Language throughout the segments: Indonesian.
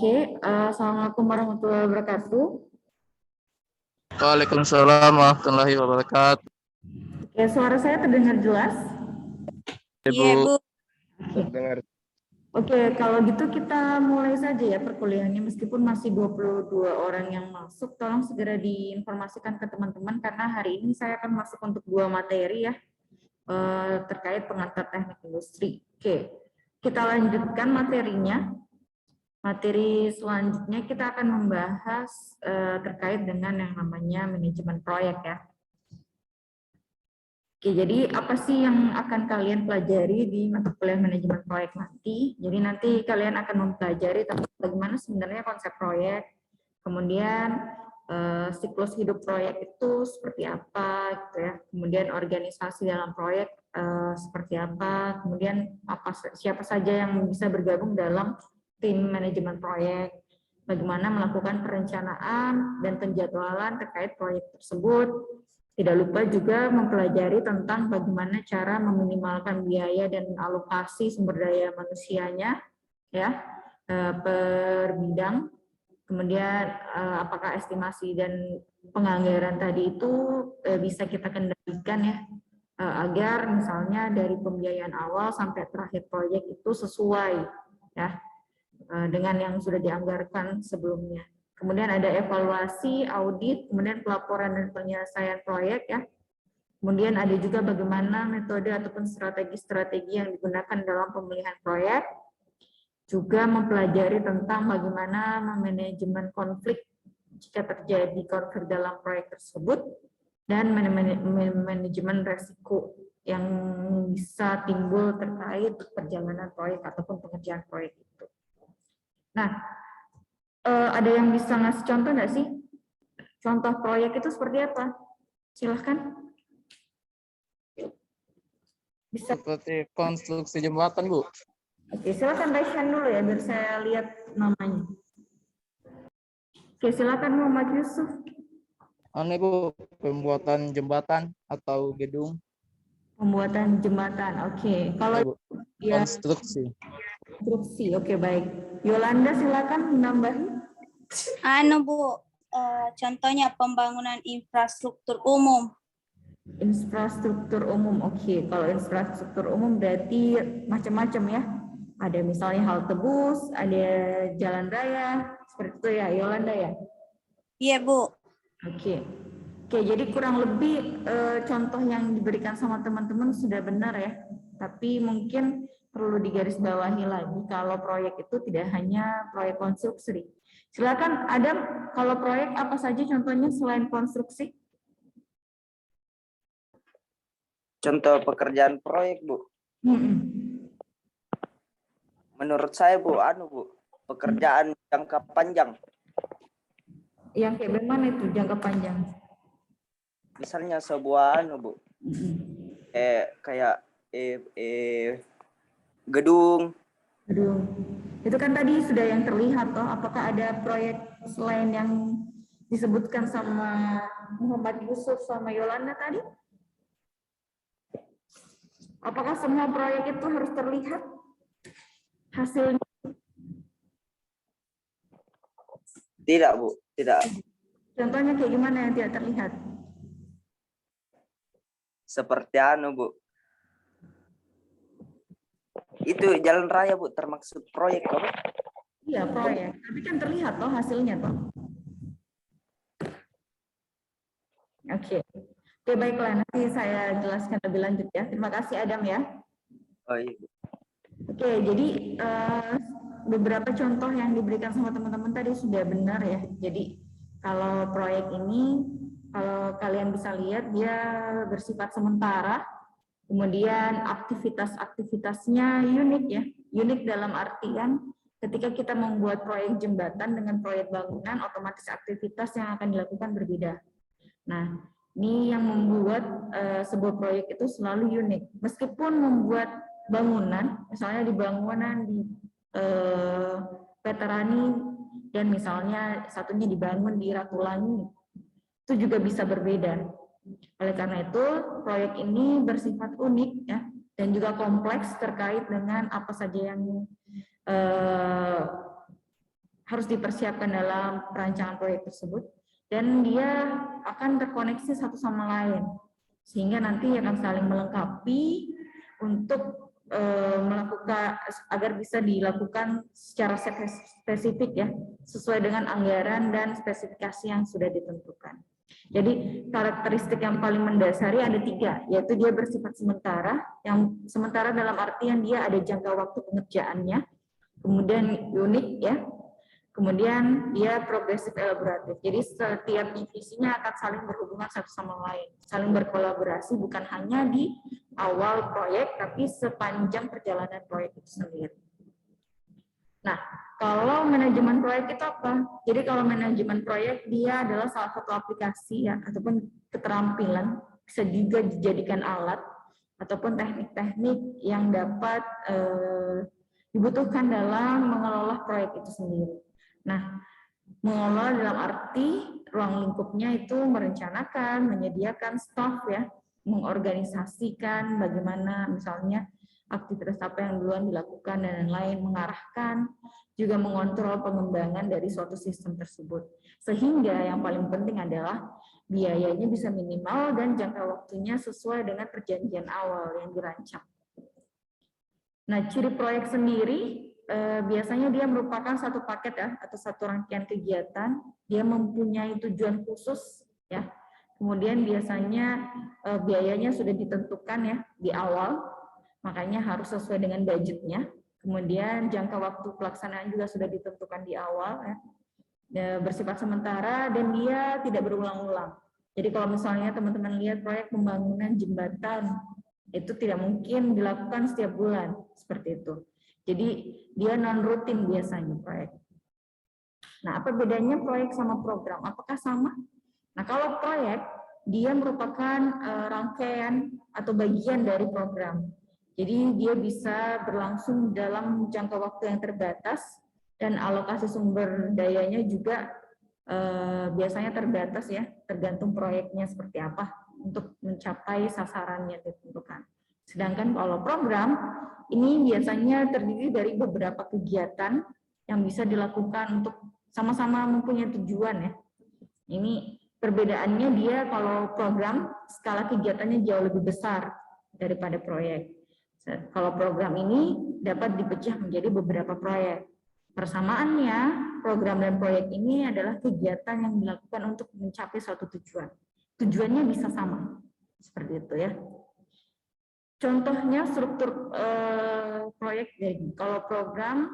Oke, Assalamualaikum warahmatullahi wabarakatuh. Waalaikumsalam warahmatullahi wabarakatuh. Oke, suara saya terdengar jelas? Iya, Bu. Terdengar. Oke, kalau gitu kita mulai saja ya perkuliahannya. Meskipun masih 22 orang yang masuk, tolong segera diinformasikan ke teman-teman karena hari ini saya akan masuk untuk 2 materi ya, terkait pengantar teknik industri. Oke, kita lanjutkan materinya. Materi selanjutnya kita akan membahas terkait dengan yang namanya manajemen proyek ya. Oke, jadi apa sih yang akan kalian pelajari di mata kuliah manajemen proyek nanti? Jadi nanti kalian akan mempelajari tentang bagaimana sebenarnya konsep proyek, kemudian siklus hidup proyek itu seperti apa, gitu ya. Kemudian organisasi dalam proyek seperti apa, kemudian siapa saja yang bisa bergabung dalam tim manajemen proyek, bagaimana melakukan perencanaan dan penjadwalan terkait proyek tersebut. Tidak lupa juga mempelajari tentang bagaimana cara meminimalkan biaya dan alokasi sumber daya manusianya ya per bidang. Kemudian apakah estimasi dan penganggaran tadi itu bisa kita kendalikan ya agar misalnya dari pembiayaan awal sampai terakhir proyek itu sesuai ya dengan yang sudah dianggarkan sebelumnya. Kemudian ada evaluasi, audit, kemudian pelaporan dan penyelesaian proyek ya. Kemudian ada juga bagaimana metode ataupun strategi-strategi yang digunakan dalam pemulihan proyek. Juga mempelajari tentang bagaimana memanajemen konflik jika terjadi konflik dalam proyek tersebut dan manajemen resiko yang bisa timbul terkait perjalanan proyek ataupun pengerjaan proyek itu. Nah, ada yang bisa ngasih contoh nggak sih? Contoh proyek itu seperti apa? Silahkan. Bisa. Seperti konstruksi jembatan, Bu. Oke, silahkan raise hand dulu ya, biar saya lihat namanya. Oke, silahkan Muhammad Yusuf. Aneh, Bu, pembuatan jembatan atau gedung. Pembuatan jembatan, oke. Kalau Ya, Bu. ya, Konstruksi. konstruksi, oke baik. Yolanda silakan menambahi. Bu, contohnya pembangunan infrastruktur umum. Infrastruktur umum, oke. Kalau infrastruktur umum berarti macam-macam ya. Ada misalnya halte bus, ada jalan raya, seperti itu ya, Yolanda ya? Iya, Bu. Oke. Oke, jadi kurang lebih contoh yang diberikan sama teman-teman sudah benar ya. Tapi mungkin perlu digarisbawahi lagi kalau proyek itu tidak hanya proyek konstruksi. Silakan Adam, kalau proyek apa saja contohnya selain konstruksi? Contoh pekerjaan proyek, Bu. Menurut saya, Bu, pekerjaan jangka panjang. Yang kayak bagaimana itu jangka panjang? Misalnya sebuah Bu. Kayak gedung. Gedung. Itu kan tadi sudah yang terlihat toh. Apakah ada proyek selain yang disebutkan sama Muhammad Yusuf sama Yolanda tadi? Apakah semua proyek itu harus terlihat hasilnya? Tidak, Bu. Tidak. Contohnya kayak gimana yang tidak terlihat? Seperti Bu. Itu jalan raya, Bu, termaksud proyek, Bu. Iya, proyek. Tapi kan terlihat toh hasilnya toh. Oke. Oke, baiklah. Nanti saya jelaskan lebih lanjut ya. Terima kasih Adam ya. Oh iya, Bu. Oke, jadi beberapa contoh yang diberikan sama teman-teman tadi sudah benar ya. Jadi kalau proyek ini, kalau kalian bisa lihat dia bersifat sementara, kemudian aktivitas-aktivitasnya unik ya. Unik dalam artian ketika kita membuat proyek jembatan dengan proyek bangunan, otomatis aktivitas yang akan dilakukan berbeda. Nah, ini yang membuat sebuah proyek itu selalu unik. Meskipun membuat bangunan, misalnya di bangunan di Veterani dan misalnya satunya dibangun di Ratulangi, itu juga bisa berbeda. Oleh karena itu, proyek ini bersifat unik ya dan juga kompleks terkait dengan apa saja yang harus dipersiapkan dalam perancangan proyek tersebut, dan dia akan terkoneksi satu sama lain, sehingga nanti akan saling melengkapi untuk melakukan agar bisa dilakukan secara spesifik ya, sesuai dengan anggaran dan spesifikasi yang sudah ditentukan. Jadi karakteristik yang paling mendasari ada 3, yaitu dia bersifat sementara, yang sementara dalam artian dia ada jangka waktu pengerjaannya, kemudian unik ya, kemudian dia progresif elaboratif. Jadi setiap divisinya akan saling berhubungan satu sama lain, saling berkolaborasi bukan hanya di awal proyek, tapi sepanjang perjalanan proyek itu sendiri. Nah, kalau manajemen proyek itu apa? Jadi kalau manajemen proyek dia adalah salah satu aplikasi ya, ataupun keterampilan, bisa juga dijadikan alat ataupun teknik-teknik yang dapat dibutuhkan dalam mengelola proyek itu sendiri. Nah, mengelola dalam arti ruang lingkupnya itu merencanakan, menyediakan staff ya, mengorganisasikan bagaimana misalnya aktivitas apa yang duluan dilakukan dan lain-lain, mengarahkan, juga mengontrol pengembangan dari suatu sistem tersebut. Sehingga yang paling penting adalah biayanya bisa minimal dan jangka waktunya sesuai dengan perjanjian awal yang dirancang. Nah, ciri proyek sendiri biasanya dia merupakan satu paket ya, atau satu rangkaian kegiatan. Dia mempunyai tujuan khusus ya. Kemudian biasanya biayanya sudah ditentukan ya di awal, makanya harus sesuai dengan budgetnya. Kemudian jangka waktu pelaksanaan juga sudah ditentukan di awal ya. Bersifat sementara dan dia tidak berulang-ulang. Jadi kalau misalnya teman-teman lihat proyek pembangunan jembatan, itu tidak mungkin dilakukan setiap bulan seperti itu. Jadi dia non rutin biasanya proyek. Nah, apa bedanya proyek sama program? Apakah sama? Nah, kalau proyek, dia merupakan rangkaian atau bagian dari program. Jadi dia bisa berlangsung dalam jangka waktu yang terbatas dan alokasi sumber dayanya juga biasanya terbatas ya, tergantung proyeknya seperti apa untuk mencapai sasaran yang ditentukan. Sedangkan kalau program, ini biasanya terdiri dari beberapa kegiatan yang bisa dilakukan untuk sama-sama mempunyai tujuan ya. Ini perbedaannya dia kalau program skala kegiatannya jauh lebih besar daripada proyek. Kalau program ini dapat dipecah menjadi beberapa proyek. Persamaannya, program dan proyek ini adalah kegiatan yang dilakukan untuk mencapai suatu tujuan. Tujuannya bisa sama, seperti itu ya. Contohnya struktur proyek, kalau program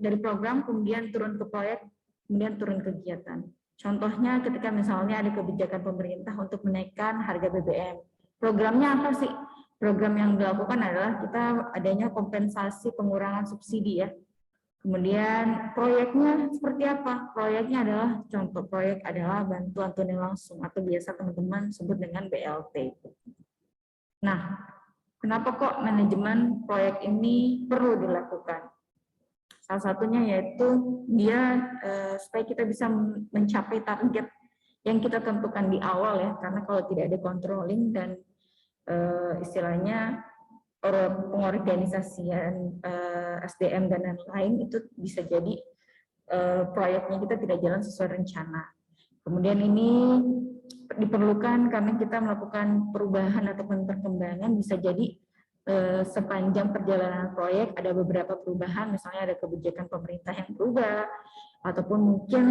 dari program kemudian turun ke proyek, kemudian turun ke kegiatan. Contohnya ketika misalnya ada kebijakan pemerintah untuk menaikkan harga BBM. Programnya apa sih? Program yang dilakukan adalah kita adanya kompensasi pengurangan subsidi ya. Kemudian proyeknya seperti apa? Proyeknya adalah, contoh proyek adalah bantuan tunai langsung atau biasa teman-teman sebut dengan BLT. Nah, kenapa kok manajemen proyek ini perlu dilakukan? Salah satunya yaitu dia supaya kita bisa mencapai target yang kita tentukan di awal ya, karena kalau tidak ada controlling dan istilahnya pengorganisasian SDM dan lain-lain, itu bisa jadi proyeknya kita tidak jalan sesuai rencana. Kemudian ini diperlukan karena kita melakukan perubahan ataupun perkembangan, bisa jadi sepanjang perjalanan proyek ada beberapa perubahan, misalnya ada kebijakan pemerintah yang berubah, ataupun mungkin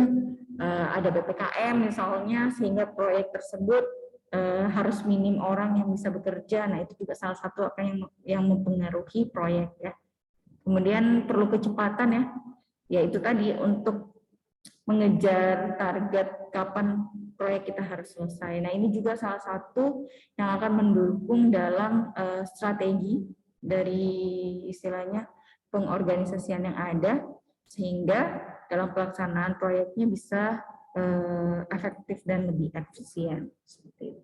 ada PPKM misalnya, sehingga proyek tersebut harus minim orang yang bisa bekerja. Nah, itu juga salah satu apa yang mempengaruhi proyek ya. Kemudian perlu kecepatan ya, yaitu tadi untuk mengejar target kapan proyek kita harus selesai. Nah, ini juga salah satu yang akan mendukung dalam strategi dari istilahnya pengorganisasian yang ada, sehingga dalam pelaksanaan proyeknya bisa efektif dan lebih efisien. Seperti itu.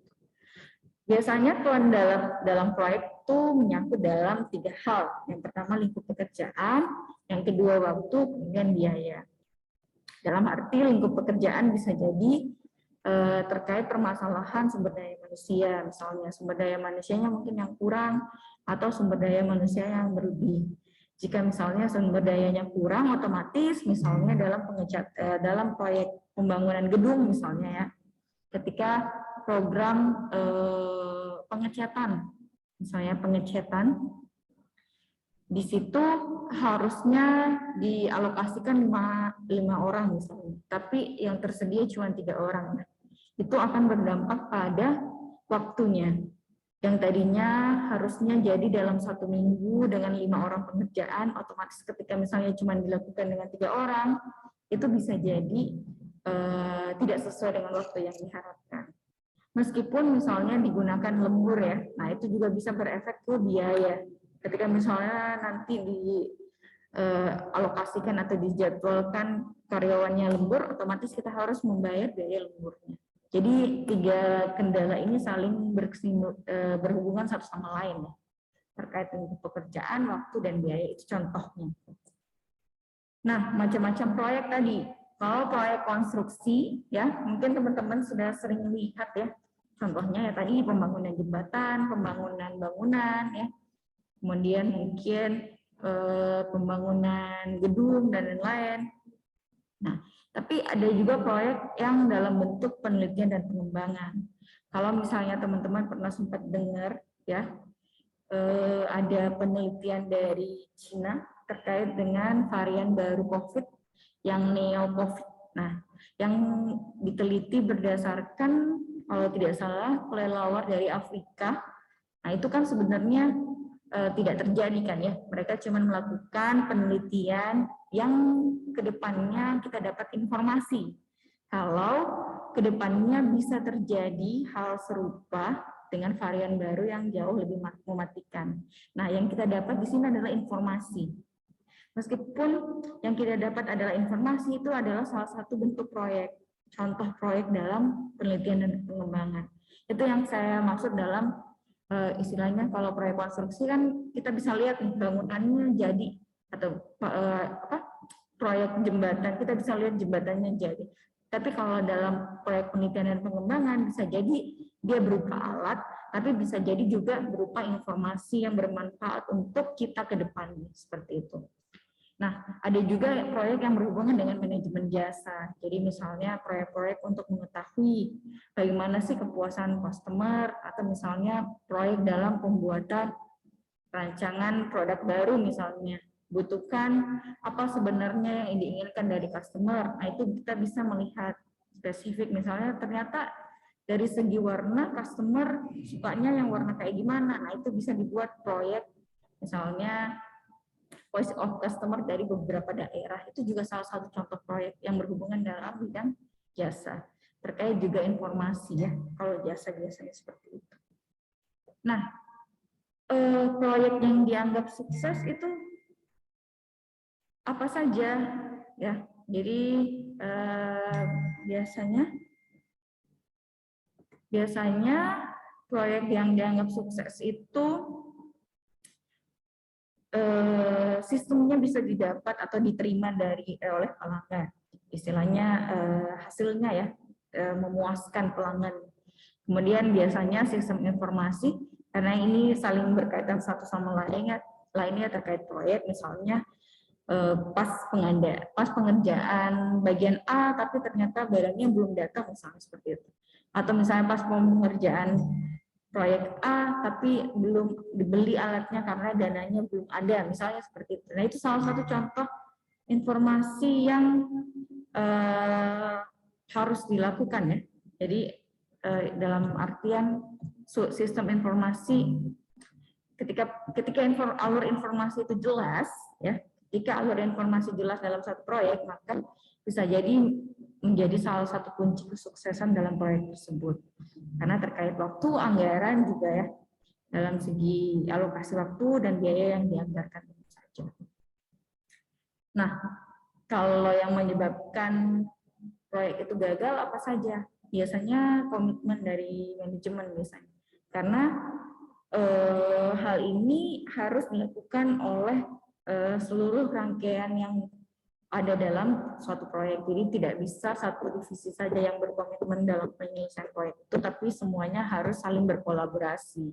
Biasanya peran dalam proyek itu menyangkut dalam 3 hal. Yang pertama lingkup pekerjaan, yang kedua waktu, kemudian biaya. Dalam arti lingkup pekerjaan bisa jadi terkait permasalahan sumber daya manusia, misalnya sumber daya manusianya mungkin yang kurang atau sumber daya manusia yang berlebih. Jika misalnya sumber dayanya kurang, otomatis misalnya dalam proyek pembangunan gedung misalnya ya, ketika program pengecatan, misalnya pengecatan, di situ harusnya dialokasikan 5 orang misalnya, tapi yang tersedia cuma 3 orang. Itu akan berdampak pada waktunya. Yang tadinya harusnya jadi dalam 1 minggu dengan 5 orang pengerjaan, otomatis ketika misalnya cuma dilakukan dengan 3 orang, itu bisa jadi tidak sesuai dengan waktu yang diharapkan. Meskipun misalnya digunakan lembur ya, nah itu juga bisa berefek ke biaya. Ketika misalnya nanti dialokasikan atau dijadwalkan karyawannya lembur, otomatis kita harus membayar biaya lemburnya. Jadi 3 kendala ini saling berhubungan satu sama lain ya, terkait dengan pekerjaan, waktu, dan biaya. Itu contohnya. Nah, macam-macam proyek tadi. Kalau proyek konstruksi, ya mungkin teman-teman sudah sering lihat ya. Contohnya ya tadi pembangunan jembatan, pembangunan bangunan, ya. Kemudian mungkin pembangunan gedung dan lain-lain. Nah, tapi ada juga proyek yang dalam bentuk penelitian dan pengembangan. Kalau misalnya teman-teman pernah sempat dengar ya, ada penelitian dari Cina terkait dengan varian baru COVID yang neo-COVID. Nah, yang diteliti berdasarkan kalau tidak salah kelelawar dari Afrika. Nah, itu kan sebenarnya tidak terjadi kan ya. Mereka cuma melakukan penelitian yang kedepannya kita dapat informasi kalau kedepannya bisa terjadi hal serupa dengan varian baru yang jauh lebih mematikan. Nah, yang kita dapat di sini adalah informasi. Meskipun yang kita dapat adalah informasi, itu adalah salah satu bentuk proyek, contoh proyek dalam penelitian dan pengembangan. Itu yang saya maksud dalam istilahnya kalau proyek konstruksi kan kita bisa lihat bangunannya jadi, atau proyek jembatan kita bisa lihat jembatannya jadi. Tapi kalau dalam proyek penelitian dan pengembangan bisa jadi dia berupa alat, tapi bisa jadi juga berupa informasi yang bermanfaat untuk kita ke depannya, seperti itu. Nah, ada juga proyek yang berhubungan dengan manajemen jasa. Jadi misalnya proyek-proyek untuk mengetahui bagaimana sih kepuasan customer, atau misalnya proyek dalam pembuatan rancangan produk baru misalnya. Butuhkan apa sebenarnya yang diinginkan dari customer. Nah, itu kita bisa melihat spesifik. Misalnya ternyata dari segi warna customer sukanya yang warna kayak gimana. Nah, itu bisa dibuat proyek misalnya voice of customer dari beberapa daerah. Itu juga salah satu contoh proyek yang berhubungan dalam bidang jasa. Terkait juga informasi ya, kalau jasa biasanya seperti itu. Nah, proyek yang dianggap sukses itu apa saja ya? Jadi biasanya proyek yang dianggap sukses itu sistemnya bisa didapat atau diterima oleh pelanggan. Istilahnya hasilnya ya memuaskan pelanggan. Kemudian biasanya sistem informasi, karena ini saling berkaitan satu sama lainnya terkait proyek, misalnya pas pengerjaan bagian A tapi ternyata barangnya belum datang misalnya seperti itu. Atau misalnya pas pengerjaan proyek A tapi belum dibeli alatnya karena dananya belum ada, misalnya seperti itu. Nah, itu salah satu contoh informasi yang harus dilakukan ya. Jadi dalam artian sistem informasi ketika alur informasi itu jelas ya. Jika alur informasi jelas dalam satu proyek, maka bisa jadi menjadi salah satu kunci kesuksesan dalam proyek tersebut. Karena terkait waktu, anggaran juga ya, dalam segi alokasi waktu dan biaya yang dianggarkan tentu saja. Nah, kalau yang menyebabkan proyek itu gagal apa saja? Biasanya komitmen dari manajemen biasanya. Karena hal ini harus dilakukan oleh seluruh rangkaian yang ada dalam suatu proyek. Jadi tidak bisa satu divisi saja yang berkomitmen dalam penyelesaian proyek itu, tapi semuanya harus saling berkolaborasi.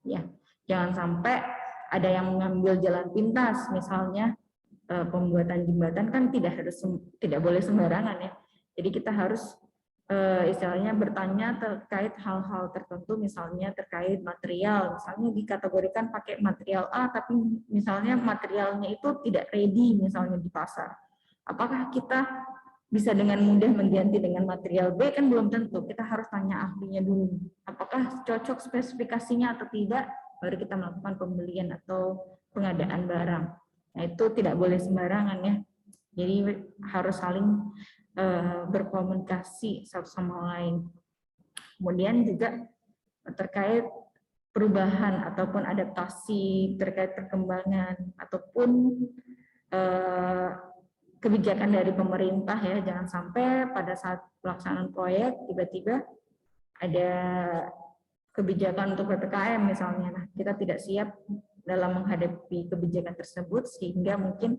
Ya, jangan sampai ada yang mengambil jalan pintas, misalnya pembuatan jembatan kan tidak boleh sembarangan ya. Jadi kita harus istilahnya bertanya terkait hal-hal tertentu, misalnya terkait material, misalnya dikategorikan pakai material A, tapi misalnya materialnya itu tidak ready misalnya di pasar. Apakah kita bisa dengan mudah mengganti dengan material B? Kan belum tentu, kita harus tanya ahlinya dulu. Apakah cocok spesifikasinya atau tidak, baru kita melakukan pembelian atau pengadaan barang. Nah itu tidak boleh sembarangan ya. Jadi harus saling berkomunikasi satu sama lain. Kemudian juga terkait perubahan ataupun adaptasi terkait perkembangan ataupun kebijakan dari pemerintah ya, jangan sampai pada saat pelaksanaan proyek tiba-tiba ada kebijakan untuk PPKM misalnya. Nah, kita tidak siap dalam menghadapi kebijakan tersebut sehingga mungkin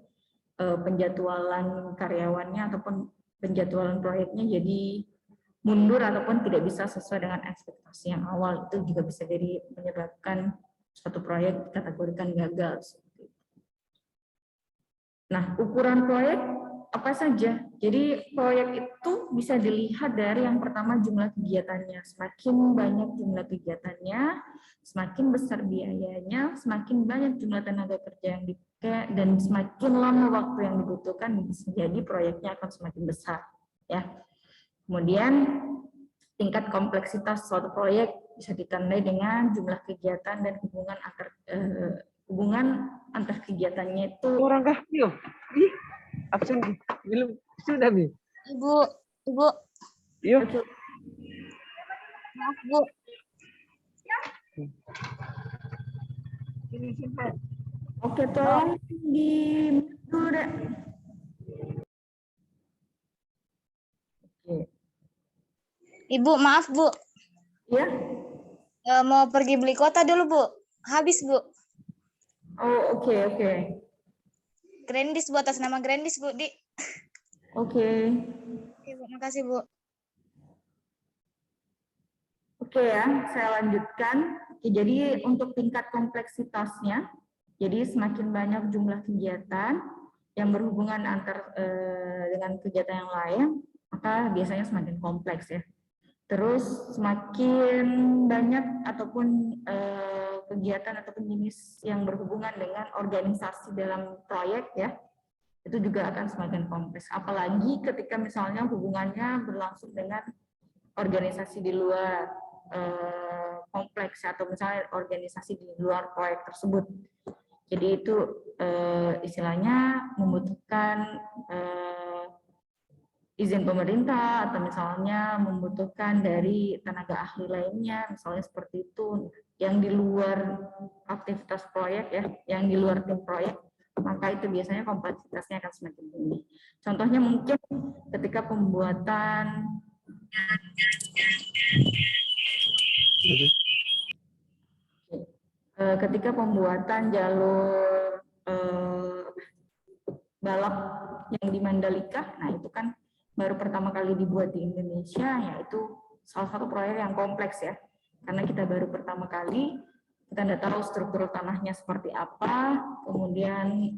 penjadwalan karyawannya ataupun penjadwalan proyeknya jadi mundur ataupun tidak bisa sesuai dengan ekspektasi yang awal. Itu juga bisa jadi menyebabkan suatu proyek dikategorikan gagal. Nah, ukuran proyek apa saja? Jadi proyek itu bisa dilihat dari yang pertama jumlah kegiatannya. Semakin banyak jumlah kegiatannya, semakin besar biayanya, semakin banyak jumlah tenaga kerja yang dipakai, dan semakin lama waktu yang dibutuhkan, bisa jadi proyeknya akan semakin besar. Ya. Kemudian tingkat kompleksitas suatu proyek bisa ditandai dengan jumlah kegiatan dan hubungan antar kegiatannya itu. Orang kah? Yo, absen belum sudah nih. Ibu. Yo, Maaf, Bu. ini simpan. Oke, tolong di dulu deh. Oke. Ibu, maaf, Bu. Ya. Mau pergi beli kuota dulu, Bu. Habis, Bu. Oh, oke. Grandis, Bu, atas nama Grandis, Bu. Oke. Oke, Bu. Makasih, Bu. Oke ya, saya lanjutkan. Oke, jadi untuk tingkat kompleksitasnya, jadi semakin banyak jumlah kegiatan yang berhubungan dengan kegiatan yang lain, maka biasanya semakin kompleks ya. Terus semakin banyak ataupun kegiatan ataupun jenis yang berhubungan dengan organisasi dalam proyek ya, itu juga akan semakin kompleks. Apalagi ketika misalnya hubungannya berlangsung dengan organisasi di luar kompleks atau misalnya organisasi di luar proyek tersebut. Jadi itu istilahnya membutuhkan izin pemerintah atau misalnya membutuhkan dari tenaga ahli lainnya, misalnya seperti itu, yang di luar aktivitas proyek ya, yang di luar tim proyek, maka itu biasanya kompleksitasnya akan semakin tinggi. Contohnya mungkin ketika pembuatan jalur balap yang di Mandalika, nah itu kan baru pertama kali dibuat di Indonesia, yaitu salah satu proyek yang kompleks ya, karena kita baru pertama kali, kita tidak tahu struktur tanahnya seperti apa, kemudian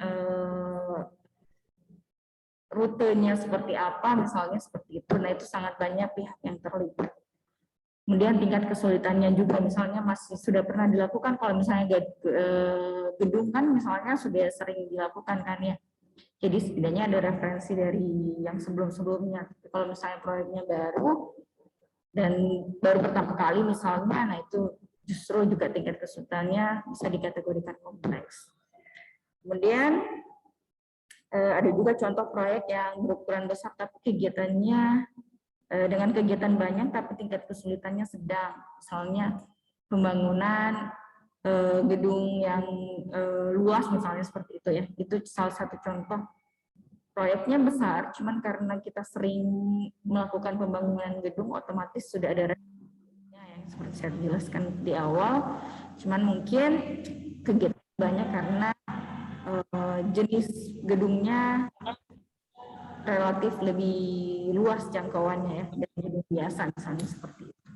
rutenya seperti apa, misalnya seperti itu. Nah itu sangat banyak pihak yang terlibat. Kemudian tingkat kesulitannya juga, misalnya masih sudah pernah dilakukan, kalau misalnya gedung kan misalnya sudah sering dilakukan kan ya. Jadi setidaknya ada referensi dari yang sebelum-sebelumnya. Kalau misalnya proyeknya baru dan baru pertama kali misalnya, nah itu justru juga tingkat kesulitannya bisa dikategorikan kompleks. Kemudian ada juga contoh proyek yang berukuran besar tapi kegiatannya dengan kegiatan banyak tapi tingkat kesulitannya sedang. Misalnya pembangunan gedung yang luas misalnya seperti itu ya. Itu salah satu contoh. Proyeknya besar, cuman karena kita sering melakukan pembangunan gedung, otomatis sudah ada rencana yang seperti saya jelaskan di awal. Cuman mungkin kegiatan banyak karena jenis gedungnya relatif lebih luas jangkauannya ya dari gedung biasa misalnya seperti itu.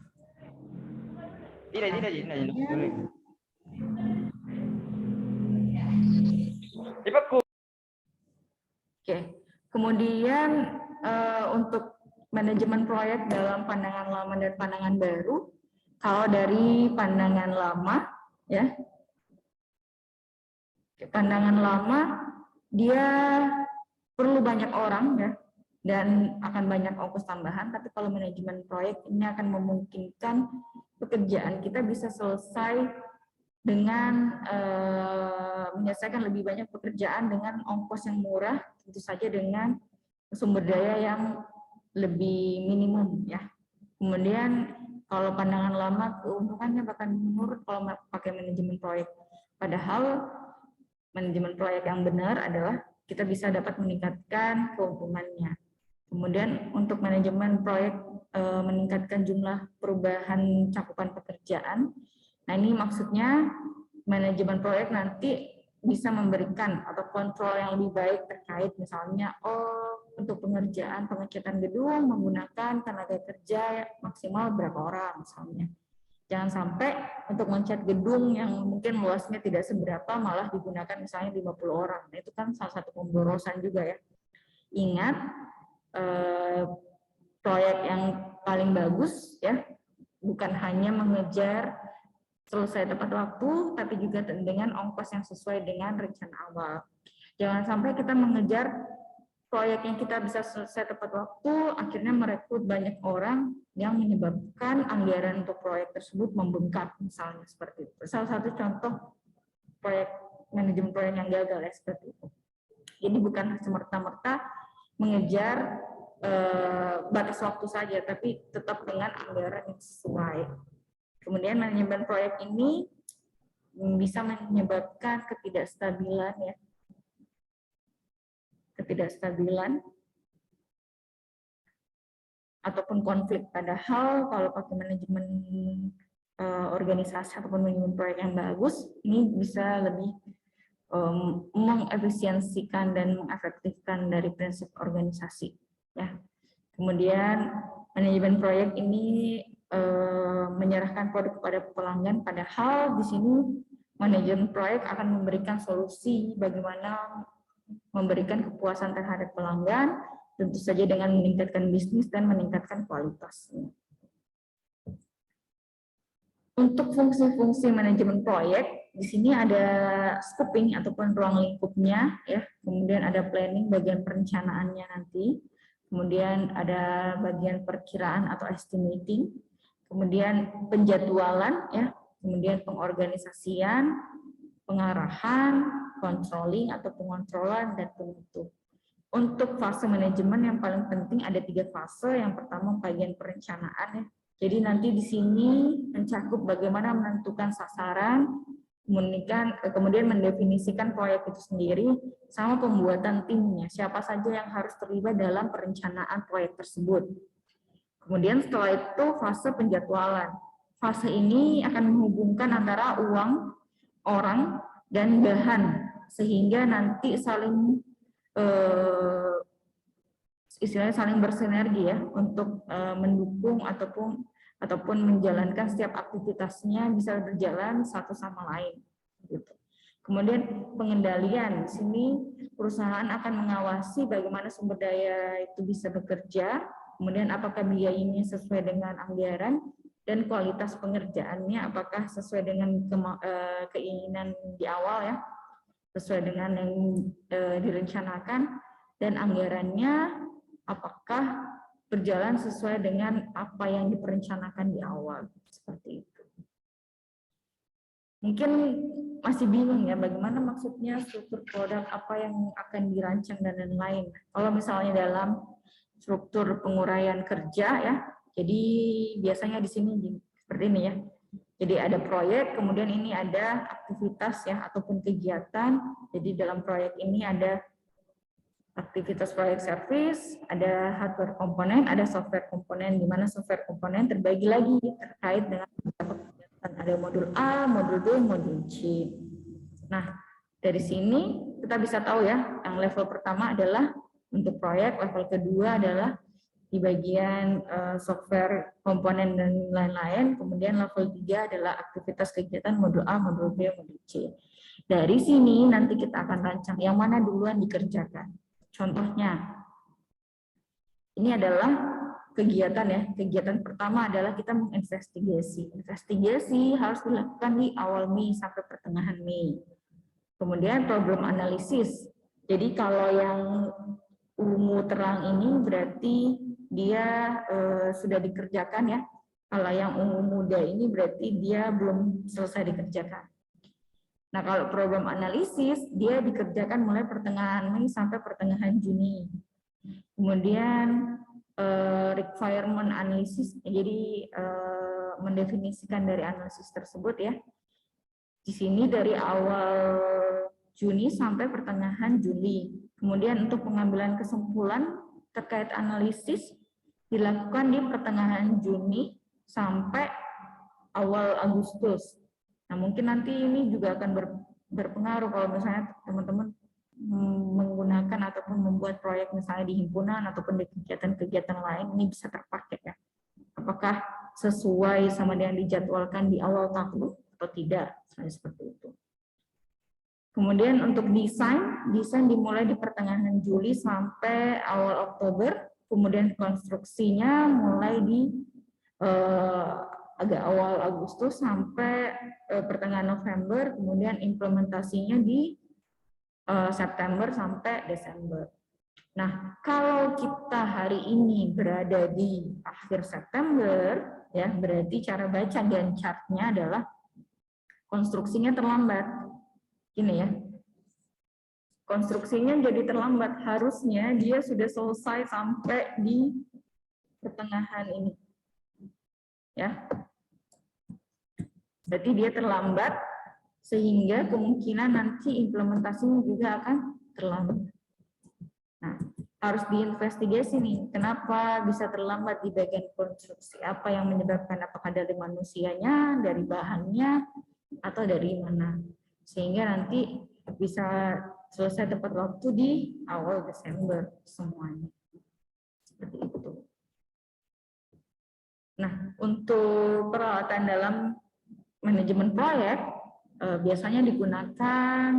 Tidak. Oke, kemudian untuk manajemen proyek dalam pandangan lama dan pandangan baru, kalau dari pandangan lama, ya, pandangan lama dia perlu banyak orang, ya, dan akan banyak ongkos tambahan. Tapi kalau manajemen proyek ini akan memungkinkan pekerjaan kita bisa selesai dengan menyelesaikan lebih banyak pekerjaan dengan ongkos yang murah, tentu saja dengan sumber daya yang lebih minimum, ya. Kemudian kalau pandangan lama, keuntungannya bahkan menurut kalau pakai manajemen proyek. Padahal manajemen proyek yang benar adalah kita bisa dapat meningkatkan keuntungannya. Kemudian untuk manajemen proyek meningkatkan jumlah perubahan cakupan pekerjaan. Nah, ini maksudnya manajemen proyek nanti bisa memberikan atau kontrol yang lebih baik terkait misalnya, untuk pengerjaan pengecatan gedung menggunakan tenaga kerja maksimal berapa orang misalnya. Jangan sampai untuk mencat gedung yang mungkin luasnya tidak seberapa malah digunakan misalnya 50 orang. Nah, itu kan salah satu pemborosan juga, ya. Ingat, proyek yang paling bagus, ya, bukan hanya mengejar selesai tepat waktu, tapi juga dengan ongkos yang sesuai dengan rencana awal. Jangan sampai kita mengejar proyek yang kita bisa selesai tepat waktu, akhirnya merekrut banyak orang yang menyebabkan anggaran untuk proyek tersebut membengkak, misalnya seperti itu. Salah satu contoh proyek manajemen proyek yang gagal, ya, seperti itu. Jadi bukan semerta-merta mengejar batas waktu saja, tapi tetap dengan anggaran yang sesuai. Kemudian manajemen proyek ini bisa menyebabkan ketidakstabilan, ya, ketidakstabilan ataupun konflik. Padahal kalau pakai manajemen organisasi ataupun manajemen proyek yang bagus, ini bisa lebih mengefisiensikan dan mengefektifkan dari prinsip organisasi, ya. Kemudian manajemen proyek ini menyerahkan produk kepada pelanggan, padahal di sini manajemen proyek akan memberikan solusi bagaimana memberikan kepuasan terhadap pelanggan, tentu saja dengan meningkatkan bisnis dan meningkatkan kualitasnya. Untuk fungsi-fungsi manajemen proyek, di sini ada scoping ataupun ruang lingkupnya, ya. Kemudian ada planning, bagian perencanaannya nanti. Kemudian ada bagian perkiraan atau estimating. Kemudian penjadwalan, ya. Kemudian pengorganisasian, pengarahan, controlling atau pengontrolan, dan penutup. Untuk fase manajemen yang paling penting ada 3 fase. Yang pertama bagian perencanaan, ya. Jadi nanti di sini mencakup bagaimana menentukan sasaran, kemudian mendefinisikan proyek itu sendiri, sama pembuatan timnya. Siapa saja yang harus terlibat dalam perencanaan proyek tersebut. Kemudian setelah itu fase penjadwalan. Fase ini akan menghubungkan antara uang, orang, dan bahan, sehingga nanti saling istilahnya saling bersinergi, ya, untuk mendukung ataupun menjalankan setiap aktivitasnya bisa berjalan satu sama lain, gitu. Kemudian pengendalian, di sini perusahaan akan mengawasi bagaimana sumber daya itu bisa bekerja, kemudian apakah biayanya sesuai dengan anggaran, dan kualitas pengerjaannya apakah sesuai dengan keinginan di awal, ya, sesuai dengan yang direncanakan, dan anggarannya apakah berjalan sesuai dengan apa yang diperencanakan di awal, seperti itu. Mungkin masih bingung, ya, bagaimana maksudnya struktur produk, apa yang akan dirancang dan lain-lain. Kalau misalnya dalam struktur penguraian kerja, ya, jadi biasanya di sini seperti ini, ya. Jadi ada proyek, kemudian ini ada aktivitas, ya, ataupun kegiatan. Jadi dalam proyek ini ada aktivitas proyek service, ada hardware komponen, ada software komponen, di mana software komponen terbagi lagi terkait dengan kegiatan. Ada modul A, modul B, modul C. Nah, dari sini kita bisa tahu, ya, yang level pertama adalah untuk proyek, level kedua adalah di bagian software komponen dan lain-lain, kemudian level 3 adalah aktivitas kegiatan modul A, modul B, modul C. Dari sini nanti kita akan rancang yang mana duluan dikerjakan. Contohnya, ini adalah kegiatan ya. Kegiatan pertama adalah kita menginvestigasi. Investigasi harus dilakukan di awal Mei sampai pertengahan Mei. Kemudian problem analisis. Jadi kalau yang ungu terang ini berarti dia sudah dikerjakan ya. Kalau yang ungu muda ini berarti dia belum selesai dikerjakan. Nah, kalau problem analisis dia dikerjakan mulai pertengahan Mei sampai pertengahan Juni. Kemudian requirement analysis, jadi mendefinisikan dari analisis tersebut ya. Di sini dari awal Juni sampai pertengahan Juli. Kemudian untuk pengambilan kesimpulan terkait analisis dilakukan di pertengahan Juni sampai awal Agustus. Nah, mungkin nanti ini juga akan berpengaruh kalau misalnya teman-teman menggunakan ataupun membuat proyek misalnya di himpunan ataupun di kegiatan-kegiatan lain, ini bisa terpakai ya. Apakah sesuai sama yang dijadwalkan di awal tahun atau tidak, seperti itu. Kemudian untuk desain dimulai di pertengahan Juli sampai awal Oktober, kemudian konstruksinya mulai di agak awal Agustus sampai pertengahan November, kemudian implementasinya di September sampai Desember. Nah, kalau kita hari ini berada di akhir September, ya berarti cara baca Gantt chart-nya adalah konstruksinya terlambat. Ini ya, konstruksinya jadi terlambat. Harusnya dia sudah selesai sampai di pertengahan ini, ya. Berarti dia terlambat, sehingga kemungkinan nanti implementasinya juga akan terlambat. Nah, harus diinvestigasi nih, kenapa bisa terlambat di bagian konstruksi, apa yang menyebabkan, apakah dari manusianya, dari bahannya, atau dari mana. Sehingga nanti bisa selesai tepat waktu di awal Desember semuanya. Seperti itu. Nah, untuk peralatan dalam manajemen proyek, biasanya digunakan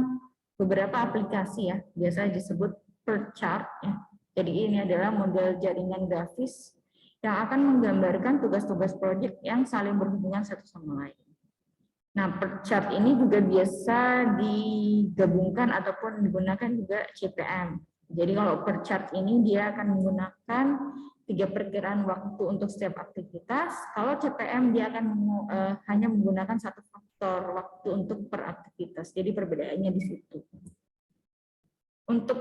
beberapa aplikasi ya, biasa disebut PERT chart ya. Jadi ini adalah model jaringan grafis yang akan menggambarkan tugas-tugas proyek yang saling berhubungan satu sama lain. Nah, PERT chart ini juga biasa digabungkan ataupun digunakan juga CPM. Jadi kalau PERT chart ini dia akan menggunakan 3 perkiraan waktu untuk setiap aktivitas. Kalau CPM dia akan hanya menggunakan 1 faktor waktu untuk per aktivitas. Jadi perbedaannya di situ. Untuk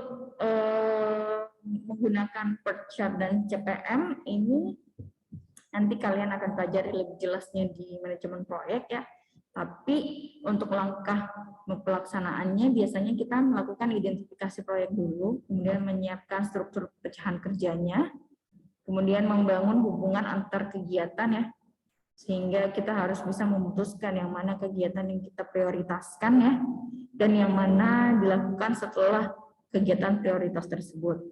menggunakan PERT chart dan CPM ini nanti kalian akan pelajari lebih jelasnya di manajemen proyek ya. Tapi untuk langkah pelaksanaannya biasanya kita melakukan identifikasi proyek dulu, kemudian menyiapkan struktur pecahan kerjanya, kemudian membangun hubungan antar kegiatan ya, sehingga kita harus bisa memutuskan yang mana kegiatan yang kita prioritaskan ya, dan yang mana dilakukan setelah kegiatan prioritas tersebut.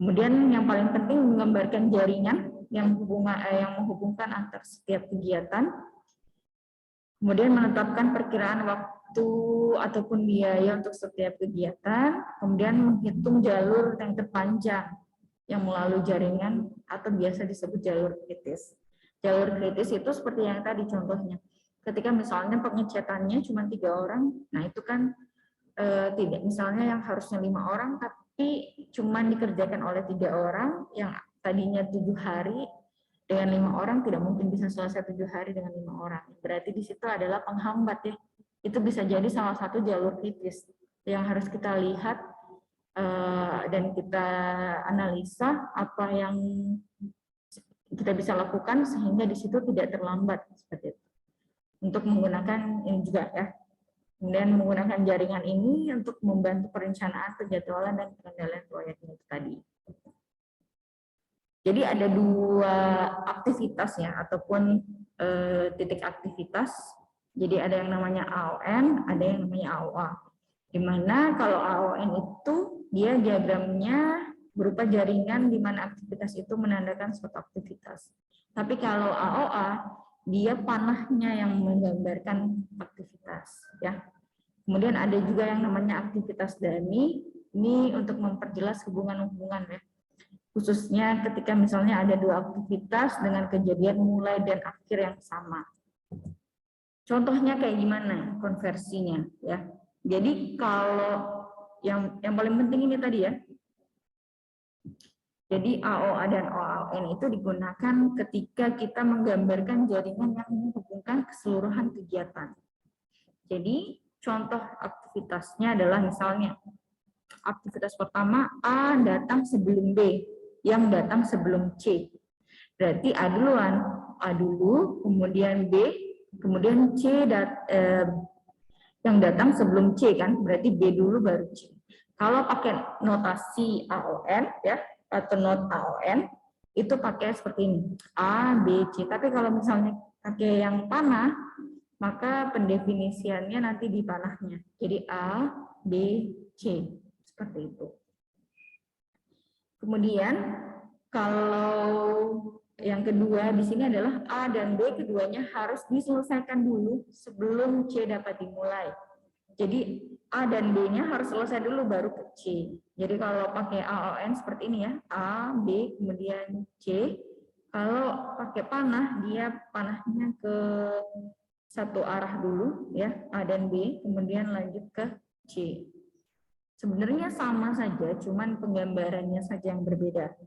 Kemudian yang paling penting menggambarkan jaringan yang menghubungkan antar setiap kegiatan, kemudian menetapkan perkiraan waktu ataupun biaya untuk setiap kegiatan, kemudian menghitung jalur yang terpanjang yang melalui jaringan atau biasa disebut jalur kritis. Jalur kritis itu seperti yang tadi contohnya. Ketika misalnya pengecatannya cuma 3 orang, nah itu kan tidak, misalnya yang harusnya 5 orang tapi cuma dikerjakan oleh 3 orang, yang tadinya 7 hari dengan 5 orang tidak mungkin bisa selesai 7 hari dengan 5 orang. Berarti di situ adalah penghambat ya. Itu bisa jadi salah satu jalur kritis yang harus kita lihat dan kita analisa apa yang kita bisa lakukan sehingga di situ tidak terlambat seperti itu. Untuk menggunakan ini juga ya. Kemudian menggunakan jaringan ini untuk membantu perencanaan, penjadwalan dan pengendalian proyek itu tadi. Jadi ada 2 aktivitas ya, ataupun titik aktivitas. Jadi ada yang namanya AON, ada yang namanya AOA. Di mana kalau AON itu dia diagramnya berupa jaringan di mana aktivitas itu menandakan suatu aktivitas. Tapi kalau AOA dia panahnya yang menggambarkan aktivitas ya. Kemudian ada juga yang namanya aktivitas dummy, ini untuk memperjelas hubungan-hubungan ya. Khususnya ketika misalnya ada dua aktivitas dengan kejadian mulai dan akhir yang sama. Contohnya kayak gimana konversinya ya. Jadi kalau yang paling penting ini tadi ya. Jadi AOA dan OAN itu digunakan ketika kita menggambarkan jaringan yang menghubungkan keseluruhan kegiatan. Jadi contoh aktivitasnya adalah misalnya aktivitas pertama A datang sebelum B, yang datang sebelum C. Berarti A duluan, A dulu, kemudian B, kemudian C yang datang sebelum C kan, berarti B dulu baru C. Kalau pakai notasi AON ya, atau not AON, itu pakai seperti ini, A, B, C. Tapi kalau misalnya pakai yang panah, maka pendefinisiannya nanti di panahnya. Jadi A, B, C. Seperti itu. Kemudian kalau yang kedua di sini adalah A dan B, keduanya harus diselesaikan dulu sebelum C dapat dimulai. Jadi A dan B-nya harus selesai dulu baru ke C. Jadi kalau pakai AON seperti ini ya, A, B, kemudian C. Kalau pakai panah, dia panahnya ke satu arah dulu ya, A dan B, kemudian lanjut ke C. Sebenarnya sama saja, cuman penggambarannya saja yang berbeda.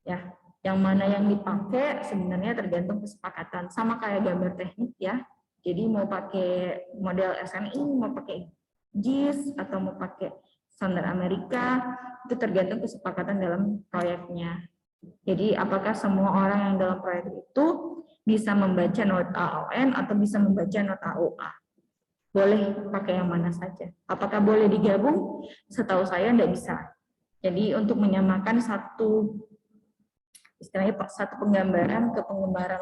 Ya, yang mana yang dipakai sebenarnya tergantung kesepakatan. Sama kayak gambar teknik ya. Jadi mau pakai model SNI, mau pakai JIS atau mau pakai standar Amerika, itu tergantung kesepakatan dalam proyeknya. Jadi apakah semua orang yang dalam proyek itu bisa membaca not AON atau bisa membaca not AOA? Boleh pakai yang mana saja. Apakah boleh digabung? Setahu saya tidak bisa. Jadi untuk menyamakan satu istilahnya satu penggambaran ke penggambaran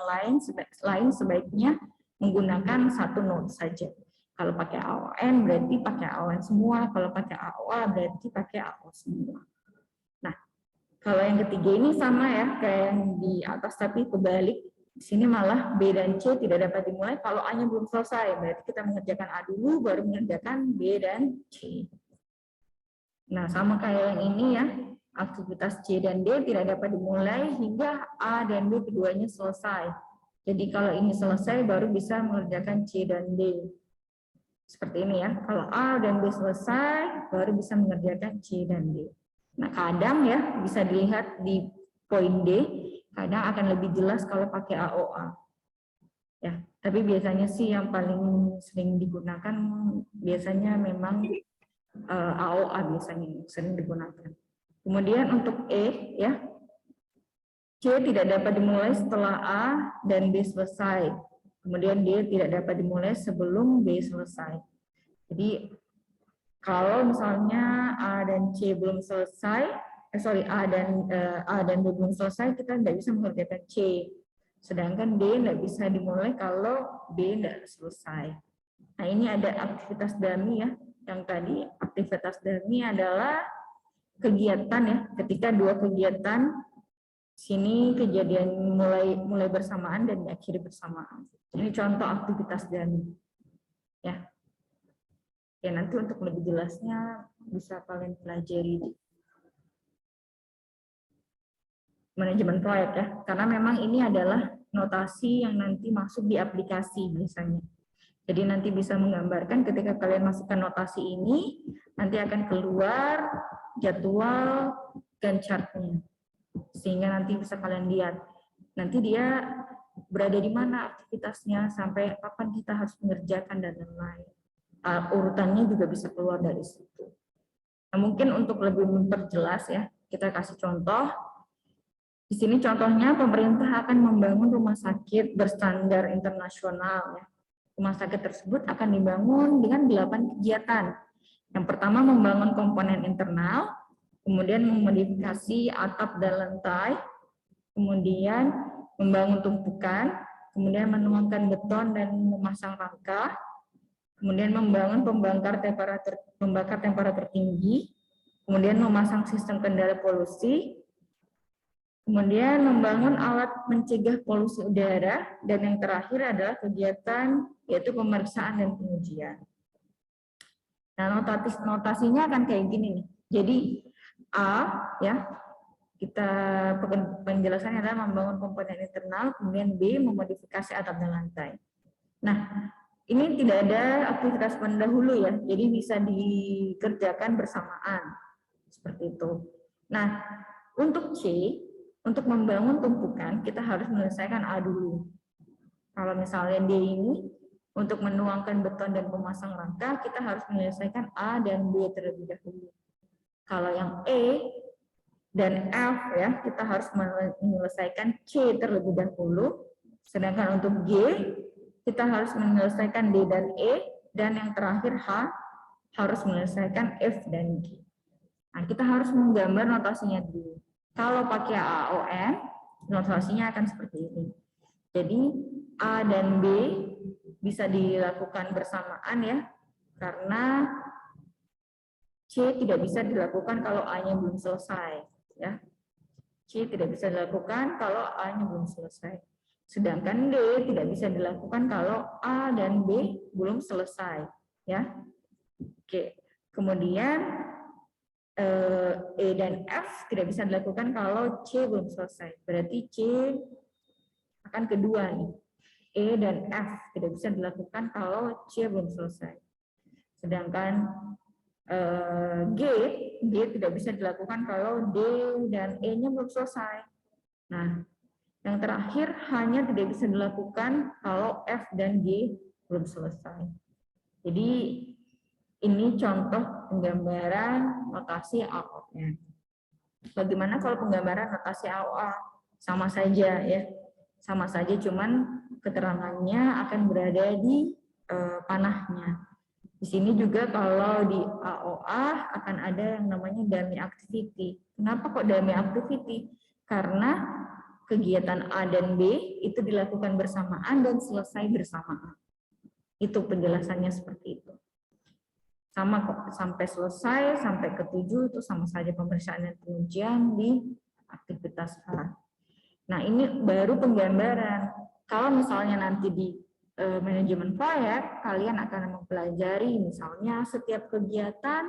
lain sebaiknya menggunakan satu node saja. Kalau pakai AON berarti pakai AON semua, kalau pakai AOA berarti pakai AO semua. Nah, kalau yang ketiga ini sama ya kayak yang di atas tapi kebalik. Di sini malah B dan C tidak dapat dimulai kalau A-nya belum selesai. Berarti kita mengerjakan A dulu baru mengerjakan B dan C. Nah, sama kayak yang ini ya. Aktivitas C dan D tidak dapat dimulai hingga A dan B keduanya selesai. Jadi kalau ini selesai baru bisa mengerjakan C dan D. Seperti ini ya. Kalau A dan B selesai baru bisa mengerjakan C dan D. Nah, kadang ya bisa dilihat di poin D, kadang akan lebih jelas kalau pakai AOA. Ya, tapi biasanya sih yang paling sering digunakan biasanya memang AOA biasanya sering digunakan. Kemudian untuk E ya, C tidak dapat dimulai setelah A dan B selesai. Kemudian D tidak dapat dimulai sebelum B selesai. Jadi kalau misalnya A dan C belum selesai, A dan B belum selesai, kita tidak bisa mengerjakan C. Sedangkan D tidak bisa dimulai kalau B tidak selesai. Nah ini ada aktivitas dummy ya. Yang tadi aktivitas dummy adalah kegiatan ya, ketika dua kegiatan sini kejadian mulai bersamaan dan diakhiri bersamaan. Ini contoh aktivitas dummy ya. Oke, nanti untuk lebih jelasnya bisa kalian pelajari di manajemen proyek ya, karena memang ini adalah notasi yang nanti masuk di aplikasi biasanya. Jadi nanti bisa menggambarkan ketika kalian masukkan notasi ini, nanti akan keluar jadwal dan chartnya. Sehingga nanti bisa kalian lihat. Nanti dia berada di mana aktivitasnya, sampai kapan kita harus mengerjakan, dan lain-lain. Urutannya juga bisa keluar dari situ. Nah, mungkin untuk lebih memperjelas ya, kita kasih contoh. Di sini contohnya pemerintah akan membangun rumah sakit berstandar internasional ya. Rumah sakit tersebut akan dibangun dengan 8 kegiatan. Yang pertama membangun komponen internal, kemudian memodifikasi atap dan lantai, kemudian membangun tumpukan, kemudian menuangkan beton dan memasang rangka, kemudian membangun pembakar temperatur tinggi, kemudian memasang sistem kendali polusi, kemudian membangun alat mencegah polusi udara, dan yang terakhir adalah kegiatan yaitu pemeriksaan dan pengujian. Nah, notasinya akan kayak gini nih. Jadi A ya, kita penjelasannya adalah membangun komponen internal, kemudian B memodifikasi atap dan lantai. Nah, ini tidak ada aktivitas pendahulu ya, jadi bisa dikerjakan bersamaan seperti itu. Nah, untuk C, untuk membangun tumpukan kita harus menyelesaikan A dulu. Kalau misalnya D ini untuk menuangkan beton dan memasang rangka, kita harus menyelesaikan A dan B terlebih dahulu. Kalau yang E dan F ya, kita harus menyelesaikan C terlebih dahulu. Sedangkan untuk G, kita harus menyelesaikan D dan E, dan yang terakhir H harus menyelesaikan F dan G. Nah, kita harus menggambar notasinya dulu. Kalau pakai AON, notasinya akan seperti ini. Jadi A dan B bisa dilakukan bersamaan ya, karena C tidak bisa dilakukan kalau A-nya belum selesai. Ya, C tidak bisa dilakukan kalau A-nya belum selesai. Sedangkan D tidak bisa dilakukan kalau A dan B belum selesai. Ya, oke. Kemudian E dan F tidak bisa dilakukan kalau C belum selesai. Berarti C akan kedua nih. E dan F tidak bisa dilakukan kalau C belum selesai. Sedangkan G tidak bisa dilakukan kalau D dan E-nya belum selesai. Nah, yang terakhir hanya tidak bisa dilakukan kalau F dan G belum selesai. Jadi ini contoh penggambaran notasi AOA. Bagaimana kalau penggambaran notasi AOA? Sama saja ya. Sama saja, cuman keterangannya akan berada di panahnya. Di sini juga kalau di AOA akan ada yang namanya dummy activity. Kenapa kok dummy activity? Karena kegiatan A dan B itu dilakukan bersamaan dan selesai bersamaan. Itu penjelasannya seperti itu. Sama kok, sampai selesai, sampai ke-7 itu sama saja pemeriksaan dan pengujian di aktivitas A. Nah, ini baru penggambaran. Kalau misalnya nanti di manajemen proyek, kalian akan mempelajari misalnya setiap kegiatan,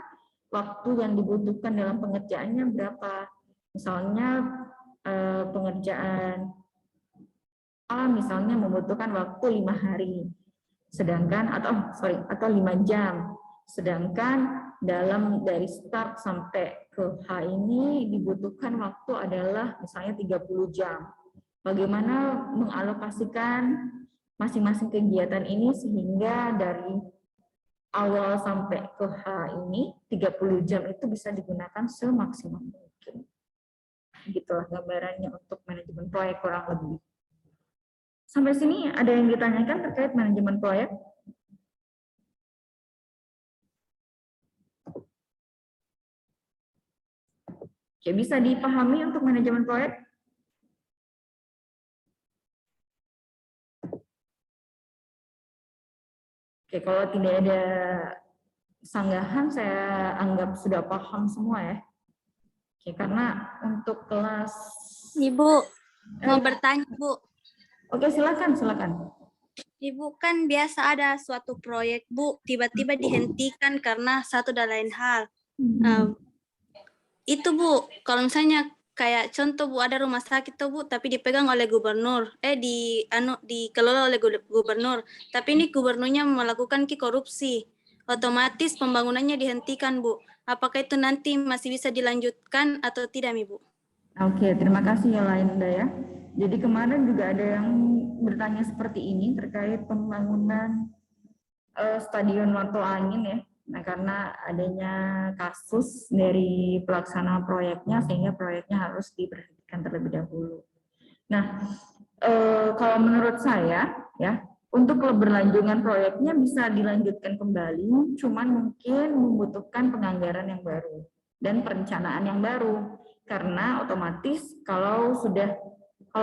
waktu yang dibutuhkan dalam pengerjaannya berapa. Misalnya pengerjaan A misalnya membutuhkan waktu 5 hari. Sedangkan atau 5 jam. Sedangkan dalam dari start sampai ke H ini dibutuhkan waktu adalah misalnya 30 jam. Bagaimana mengalokasikan masing-masing kegiatan ini sehingga dari awal sampai ke H ini 30 jam itu bisa digunakan semaksimal mungkin. Gitulah gambarannya untuk manajemen proyek kurang lebih. Sampai sini ada yang ditanyakan terkait manajemen proyek? Oke, bisa dipahami untuk manajemen proyek? Oke, kalau tidak ada sanggahan, saya anggap sudah paham semua ya. Oke, karena untuk kelas... Ibu, mau bertanya, Bu. Oke, silakan. Ibu, kan biasa ada suatu proyek, Bu, tiba-tiba dihentikan karena satu dan lain hal. Itu, Bu, kalau misalnya kayak contoh, Bu, ada rumah sakit tuh, Bu, tapi dipegang oleh gubernur, dikelola oleh gubernur, tapi ini gubernurnya melakukan korupsi, otomatis pembangunannya dihentikan, Bu. Apakah itu nanti masih bisa dilanjutkan atau tidak, Bu? Oke, terima kasih Yolanda ya. Jadi kemarin juga ada yang bertanya seperti ini terkait pembangunan Stadion Warto Angin ya. Nah, karena adanya kasus dari pelaksana proyeknya sehingga proyeknya harus diberhentikan terlebih dahulu. Nah, kalau menurut saya ya, untuk keberlanjutan proyeknya bisa dilanjutkan kembali, cuman mungkin membutuhkan penganggaran yang baru dan perencanaan yang baru. Karena otomatis kalau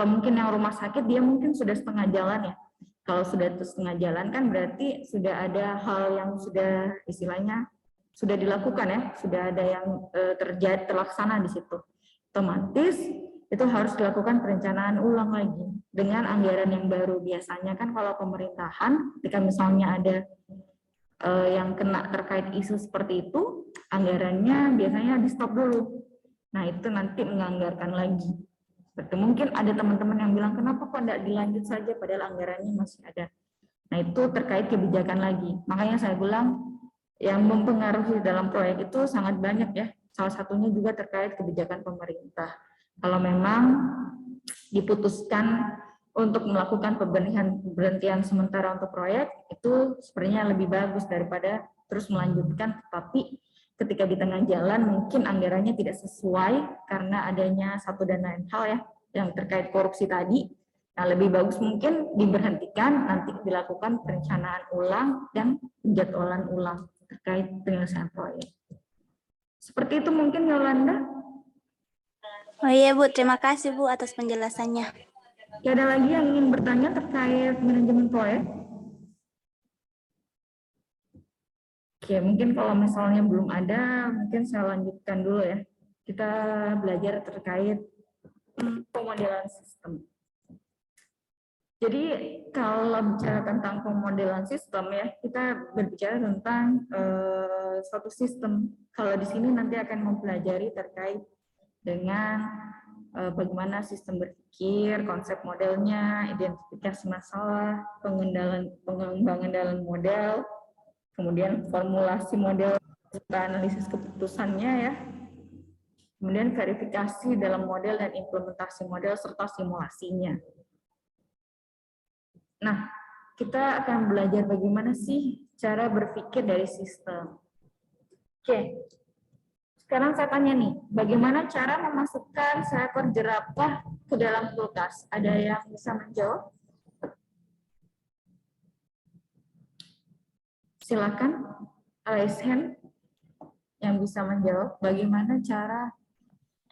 mungkin yang rumah sakit dia mungkin sudah setengah jalan ya. Kalau sudah setengah jalan kan berarti sudah ada hal yang sudah istilahnya sudah dilakukan ya, sudah ada yang terlaksana di situ. Otomatis itu harus dilakukan perencanaan ulang lagi dengan anggaran yang baru. Biasanya kan kalau pemerintahan ketika misalnya ada yang kena terkait isu seperti itu, anggarannya biasanya di stop dulu. Nah, itu nanti menganggarkan lagi. Seperti mungkin ada teman-teman yang bilang, kenapa kok tidak dilanjut saja padahal anggarannya masih ada. Nah, itu terkait kebijakan lagi. Makanya saya bilang, yang mempengaruhi dalam proyek itu sangat banyak ya. Salah satunya juga terkait kebijakan pemerintah. Kalau memang diputuskan untuk melakukan pemberhentian sementara untuk proyek, itu sebenarnya lebih bagus daripada terus melanjutkan, tetapi ketika di tengah jalan mungkin anggarannya tidak sesuai karena adanya satu dan lain hal ya, yang terkait korupsi tadi. Nah, lebih bagus mungkin diberhentikan, nanti dilakukan perencanaan ulang dan penjadwalan ulang terkait penyelesaian proyek. Seperti itu mungkin Yolanda. Oh iya Bu, terima kasih Bu atas penjelasannya. Ada lagi yang ingin bertanya terkait manajemen proyek? Oke, mungkin kalau misalnya belum ada, mungkin saya lanjutkan dulu ya. Kita belajar terkait pemodelan sistem. Jadi kalau bicara tentang pemodelan sistem ya, kita berbicara tentang suatu sistem. Kalau di sini nanti akan mempelajari terkait dengan bagaimana sistem berpikir, konsep modelnya, identifikasi masalah, pengembangan dalam model, kemudian formulasi model, analisis keputusannya ya, kemudian verifikasi dalam model dan implementasi model serta simulasinya. Nah, kita akan belajar bagaimana sih cara berpikir dari sistem. Oke, sekarang saya tanya nih, bagaimana cara memasukkan seekor jerapah ke dalam kulkas? Ada yang bisa menjawab? Silakan, raise hand yang bisa menjawab bagaimana cara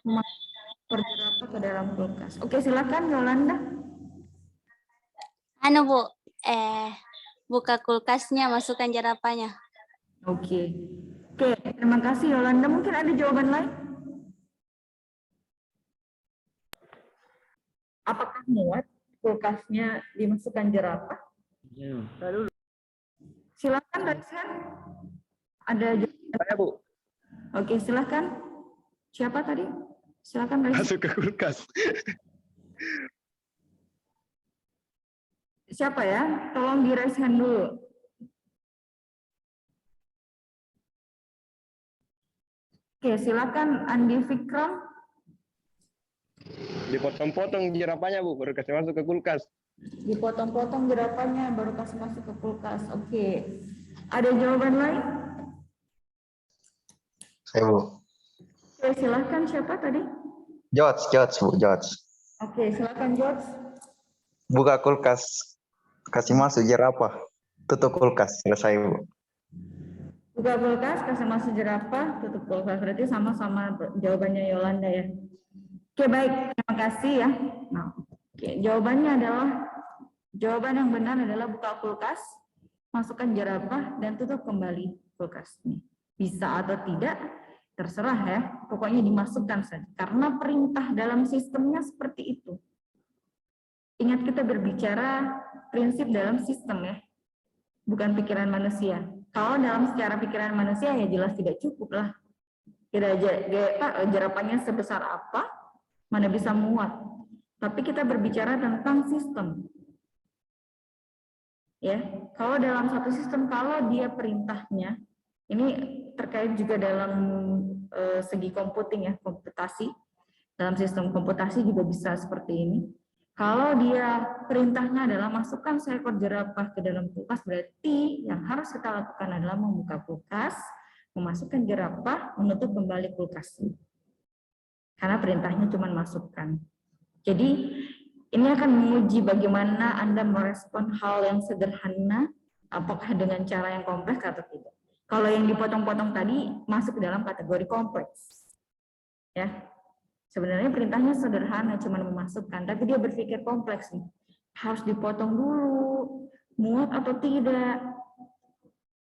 memasukkan seekor jerapah ke dalam kulkas. Oke, silakan Yolanda. Anu Bu, buka kulkasnya, masukkan jerapahnya. Oke, terima kasih Yolanda. Mungkin ada jawaban lain? Apakah muat kulkasnya dimasukkan jerapah? Silakan raise hand. Ada jawaban? Saya Bu, Oke, silakan. Siapa tadi? Silakan raise hand. masuk ke kulkas. Siapa ya? Tolong di raise hand dulu. Oke, silakan Andi Fikram. Dipotong-potong jerapahnya Bu, baru kasih masuk ke kulkas. Dipotong-potong jerapahnya baru kasih masuk ke kulkas. Oke. Ada jawaban lain? Saya Bu. Oke, silakan siapa tadi? George Bu, George. Oke, silakan George. Buka kulkas, kasih masuk jerapah, tutup kulkas, selesai Bu. Buka kulkas, kasih masuk jerapah, tutup kulkas. Berarti sama-sama jawabannya Yolanda ya. Oke, baik. Terima kasih ya. Nah, oke, jawabannya adalah, jawaban yang benar adalah buka kulkas, masukkan jerapah, dan tutup kembali kulkasnya. Bisa atau tidak, terserah ya. Pokoknya dimasukkan saja. Karena perintah dalam sistemnya seperti itu. Ingat kita berbicara prinsip dalam sistem ya. Bukan pikiran manusia. Kalau dalam secara pikiran manusia ya jelas tidak cukup lah. Kira jerapahnya sebesar apa, mana bisa muat. Tapi kita berbicara tentang sistem. Ya, kalau dalam satu sistem, kalau dia perintahnya, ini terkait juga dalam segi computing ya, komputasi. Dalam sistem komputasi juga bisa seperti ini. Kalau dia perintahnya adalah masukkan seekor jerapah ke dalam kulkas, berarti yang harus kita lakukan adalah membuka kulkas, memasukkan jerapah, menutup kembali kulkas. Karena perintahnya cuma masukkan. Jadi ini akan menguji bagaimana Anda merespon hal yang sederhana, apakah dengan cara yang kompleks atau tidak. Kalau yang dipotong-potong tadi masuk ke dalam kategori kompleks. Ya. Sebenarnya perintahnya sederhana, cuma memasukkan, tapi dia berpikir kompleks nih. Harus dipotong dulu, muat atau tidak.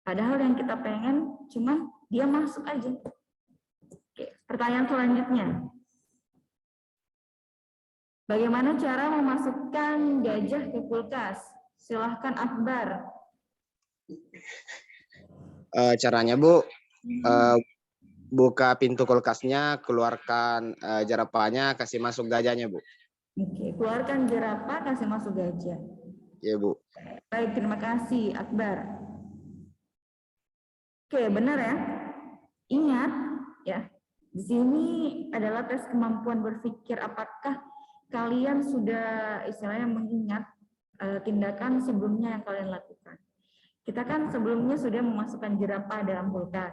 Padahal yang kita pengen cuma dia masuk aja. Oke, pertanyaan selanjutnya. Bagaimana cara memasukkan gajah ke kulkas? Silahkan Akbar. Caranya Bu, buka pintu kulkasnya, keluarkan jerapahnya, kasih masuk gajahnya Bu. Oke, keluarkan jerapah, kasih masuk gajah. Iya Bu. Baik, terima kasih Akbar. Oke, benar ya. Ingat ya, di sini adalah tes kemampuan berpikir. Apakah kalian sudah istilahnya mengingat tindakan sebelumnya yang kalian lakukan? Kita kan sebelumnya sudah memasukkan jerapah dalam kulkas.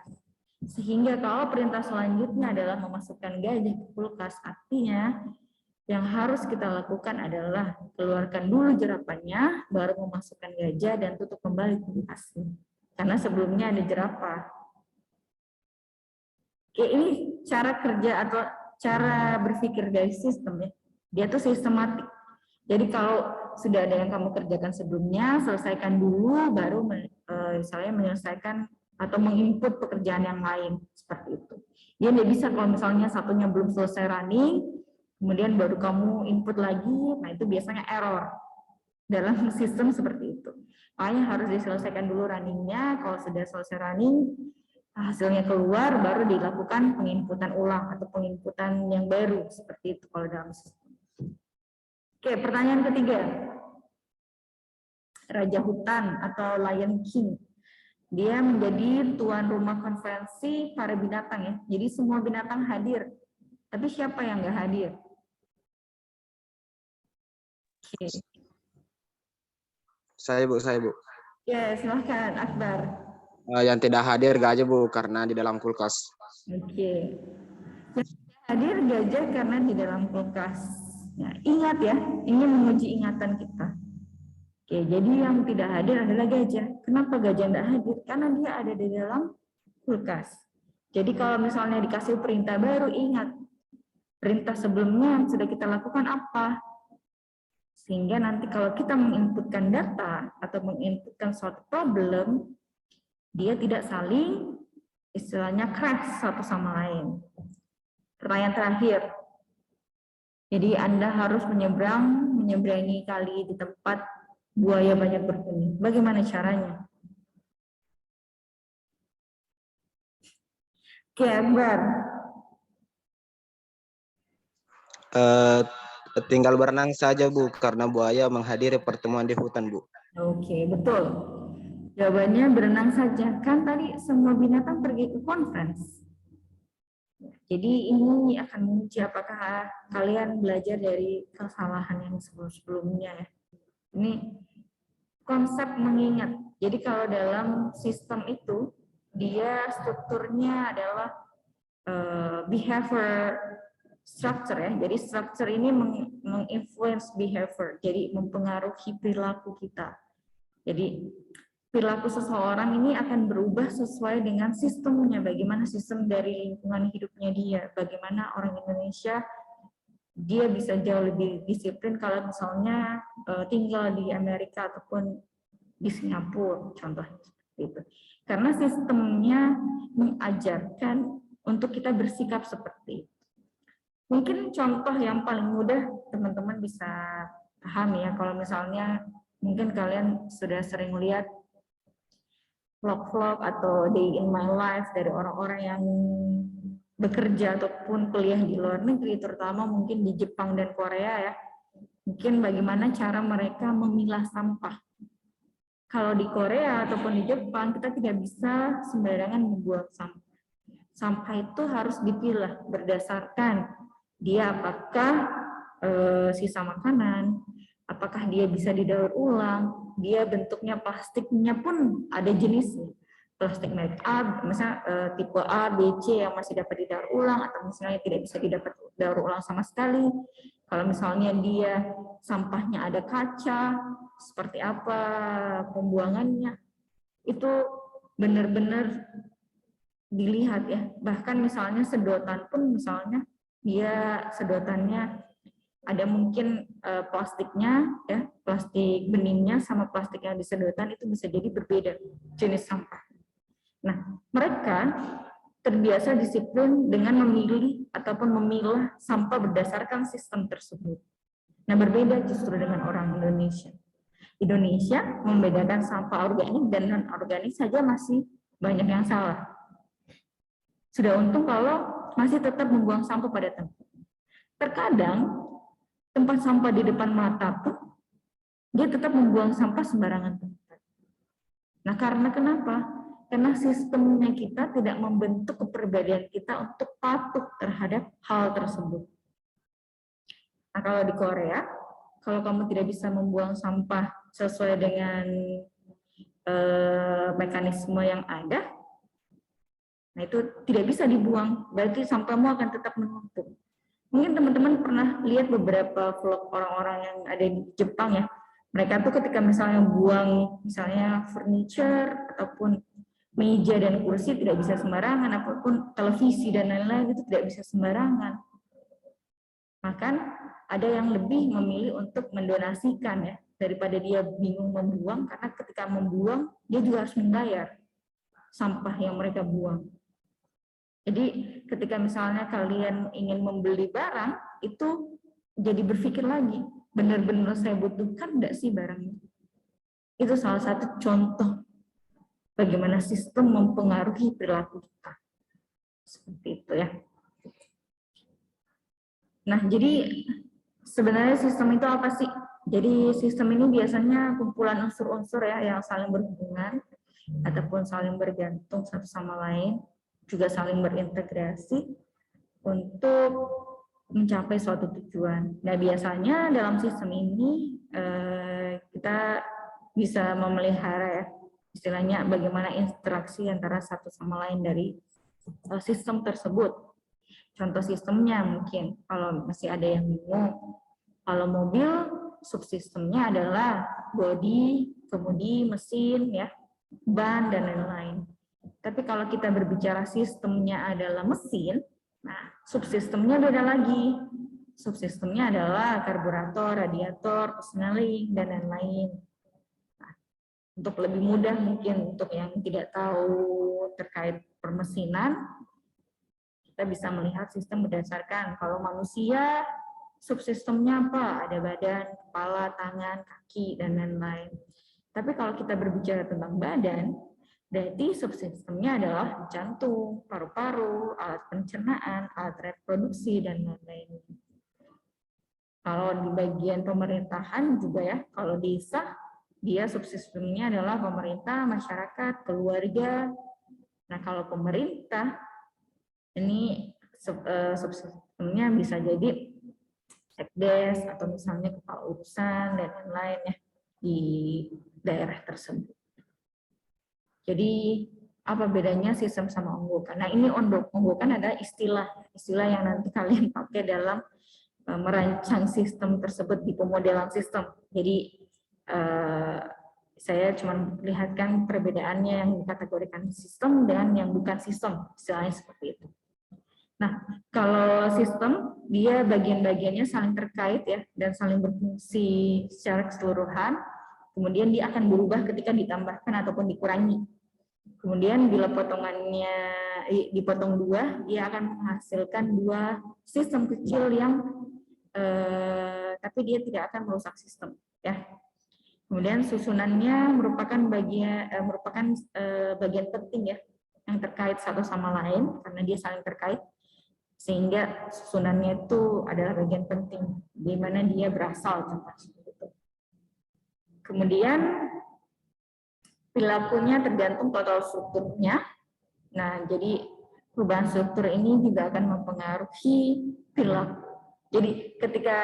Sehingga kalau perintah selanjutnya adalah memasukkan gajah ke kulkas, artinya yang harus kita lakukan adalah keluarkan dulu jerapahnya, baru memasukkan gajah dan tutup kembali kulkasnya. Karena sebelumnya ada jerapah. Oke, ini cara kerja atau cara berpikir dari sistem ya. Dia tuh sistematik. Jadi kalau sudah ada yang kamu kerjakan sebelumnya, selesaikan dulu, baru misalnya menyelesaikan atau menginput pekerjaan yang lain seperti itu. Dia tidak bisa kalau misalnya satunya belum selesai running, kemudian baru kamu input lagi, nah itu biasanya error dalam sistem seperti itu. Makanya harus diselesaikan dulu runningnya. Kalau sudah selesai running, hasilnya keluar, baru dilakukan penginputan ulang atau penginputan yang baru seperti itu kalau dalam sistem. Oke, pertanyaan ketiga. Raja hutan atau Lion King. Dia menjadi tuan rumah konferensi para binatang ya. Jadi semua binatang hadir. Tapi siapa yang nggak hadir? Oke. Saya Bu. Ya, silahkan Akbar. Yang tidak hadir gajah Bu, karena di dalam kulkas. Oke. Yang hadir gajah karena di dalam kulkas. Nah, ingat ya, ini menguji ingatan kita. Oke, jadi yang tidak hadir adalah gajah. Kenapa gajah tidak hadir? Karena dia ada di dalam kulkas. Jadi kalau misalnya dikasih perintah baru, ingat perintah sebelumnya yang sudah kita lakukan apa? Sehingga nanti kalau kita menginputkan data atau menginputkan suatu problem, dia tidak saling istilahnya crash satu sama lain. Pertanyaan terakhir. Jadi Anda harus menyeberangi kali di tempat buaya banyak berkuning. Bagaimana caranya? Oke, Akbar. Tinggal berenang saja Bu, karena buaya menghadiri pertemuan di hutan Bu. Oke, betul. Jawabannya berenang saja. Kan tadi semua binatang pergi ke conference. Jadi ini akan menguji apakah kalian belajar dari kesalahan yang sebelum-sebelumnya ya. Ini konsep mengingat. Jadi kalau dalam sistem itu, dia strukturnya adalah behavior structure ya. Jadi structure ini menginfluence behavior, jadi mempengaruhi perilaku kita. Jadi perilaku seseorang ini akan berubah sesuai dengan sistemnya, bagaimana sistem dari lingkungan hidupnya dia, bagaimana orang Indonesia dia bisa jauh lebih disiplin kalau misalnya tinggal di Amerika ataupun di Singapura contohnya seperti itu. Karena sistemnya mengajarkan untuk kita bersikap seperti itu. Mungkin contoh yang paling mudah teman-teman bisa paham ya, kalau misalnya mungkin kalian sudah sering lihat vlog-vlog atau day in my life dari orang-orang yang bekerja ataupun kuliah di luar negeri, terutama mungkin di Jepang dan Korea ya. Mungkin bagaimana cara mereka memilah sampah. Kalau di Korea ataupun di Jepang, kita tidak bisa sembarangan membuang sampah. Sampah itu harus dipilah berdasarkan dia apakah sisa makanan, apakah dia bisa didaur ulang, dia bentuknya plastiknya pun ada jenisnya. Plastik merek A, misalnya tipe A, B, C yang masih dapat didaur ulang, atau misalnya tidak bisa didapat daur ulang sama sekali. Kalau misalnya dia sampahnya ada kaca, seperti apa pembuangannya, itu benar-benar dilihat ya. Bahkan misalnya sedotan pun misalnya dia sedotannya ada mungkin plastiknya ya, plastik beningnya sama plastik yang di sedotan itu bisa jadi berbeda jenis sampah. Nah, mereka terbiasa disiplin dengan memilih ataupun memilah sampah berdasarkan sistem tersebut. Nah, berbeda justru dengan orang Indonesia. Indonesia membedakan sampah organik dan non-organik saja masih banyak yang salah. Sudah untung kalau masih tetap membuang sampah pada tempat. Terkadang tempat sampah di depan mata pun dia tetap membuang sampah sembarangan tempat. Nah, karena kenapa? Karena sistemnya kita tidak membentuk kepribadian kita untuk patuh terhadap hal tersebut. Nah, kalau di Korea, kalau kamu tidak bisa membuang sampah sesuai dengan mekanisme yang ada, nah itu tidak bisa dibuang, berarti sampahmu akan tetap menumpuk. Mungkin teman-teman pernah lihat beberapa vlog orang-orang yang ada di Jepang ya, mereka tuh ketika misalnya buang misalnya furniture ataupun meja dan kursi tidak bisa sembarangan, apapun televisi dan lain-lain itu tidak bisa sembarangan. Bahkan ada yang lebih memilih untuk mendonasikan ya, daripada dia bingung membuang, karena ketika membuang dia juga harus membayar sampah yang mereka buang. Jadi ketika misalnya kalian ingin membeli barang, itu jadi berpikir lagi, benar-benar saya butuhkan enggak sih barangnya? Itu salah satu contoh bagaimana sistem mempengaruhi perilaku kita. Seperti itu ya. Nah, jadi sebenarnya sistem itu apa sih? Jadi sistem ini biasanya kumpulan unsur-unsur ya yang saling berhubungan ataupun saling bergantung satu sama lain, juga saling berintegrasi untuk mencapai suatu tujuan. Nah, biasanya dalam sistem ini kita bisa memelihara ya, istilahnya bagaimana interaksi antara satu sama lain dari sistem tersebut. Contoh sistemnya mungkin, kalau masih ada yang bingung, kalau mobil subsistemnya adalah bodi, kemudi, mesin, ya, ban, dan lain-lain. Tapi kalau kita berbicara sistemnya adalah mesin, nah subsistemnya beda lagi. Subsistemnya adalah karburator, radiator, persneling, dan lain-lain. Nah, untuk lebih mudah mungkin untuk yang tidak tahu terkait permesinan, kita bisa melihat sistem berdasarkan kalau manusia subsistemnya apa? Ada badan, kepala, tangan, kaki, dan lain-lain. Tapi kalau kita berbicara tentang badan, berarti subsistemnya adalah jantung, paru-paru, alat pencernaan, alat reproduksi, dan lain-lain. Kalau di bagian pemerintahan juga ya, kalau desa, dia subsistemnya adalah pemerintah, masyarakat, keluarga. Nah, kalau pemerintah, ini subsistemnya bisa jadi sekdes atau misalnya kepala urusan dan lain-lain ya di daerah tersebut. Jadi apa bedanya sistem sama onggokan? Nah, ini onggokan adalah istilah yang nanti kalian pakai dalam merancang sistem tersebut di pemodelan sistem. Jadi saya cuma melihatkan perbedaannya yang dikategorikan sistem dan yang bukan sistem, istilahnya seperti itu. Nah, kalau sistem, dia bagian-bagiannya saling terkait ya, dan saling berfungsi secara keseluruhan, kemudian dia akan berubah ketika ditambahkan ataupun dikurangi. Kemudian bila potongannya dipotong dua, dia akan menghasilkan dua sistem kecil yang, tapi dia tidak akan merusak sistem. Ya. Kemudian susunannya merupakan bagian penting ya, yang terkait satu sama lain, karena dia saling terkait. Sehingga susunannya itu adalah bagian penting, di mana dia berasal contoh seperti itu. Kemudian perilakunya tergantung total strukturnya. Nah, jadi perubahan struktur ini juga akan mempengaruhi perilaku. Jadi ketika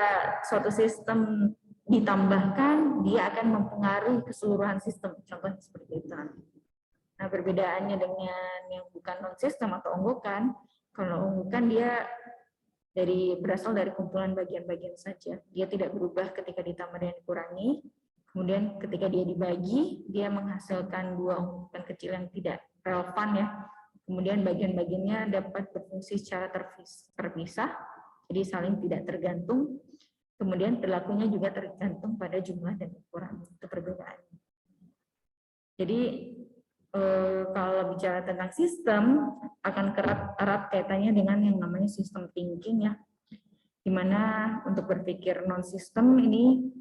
suatu sistem ditambahkan, dia akan mempengaruhi keseluruhan sistem. Contohnya seperti itu. Nah, perbedaannya dengan yang bukan non-sistem atau onggokan, kalau onggokan dia berasal dari kumpulan bagian-bagian saja. Dia tidak berubah ketika ditambah dan dikurangi. Kemudian ketika dia dibagi, dia menghasilkan dua onggokan kecil yang tidak relevan ya. Kemudian bagian-bagiannya dapat berfungsi secara terpisah, jadi saling tidak tergantung. Kemudian perilakunya juga tergantung pada jumlah dan ukuran. Itu perbedaannya. Jadi kalau bicara tentang sistem, akan erat kaitannya dengan yang namanya sistem thinking ya, dimana untuk berpikir non-sistem ini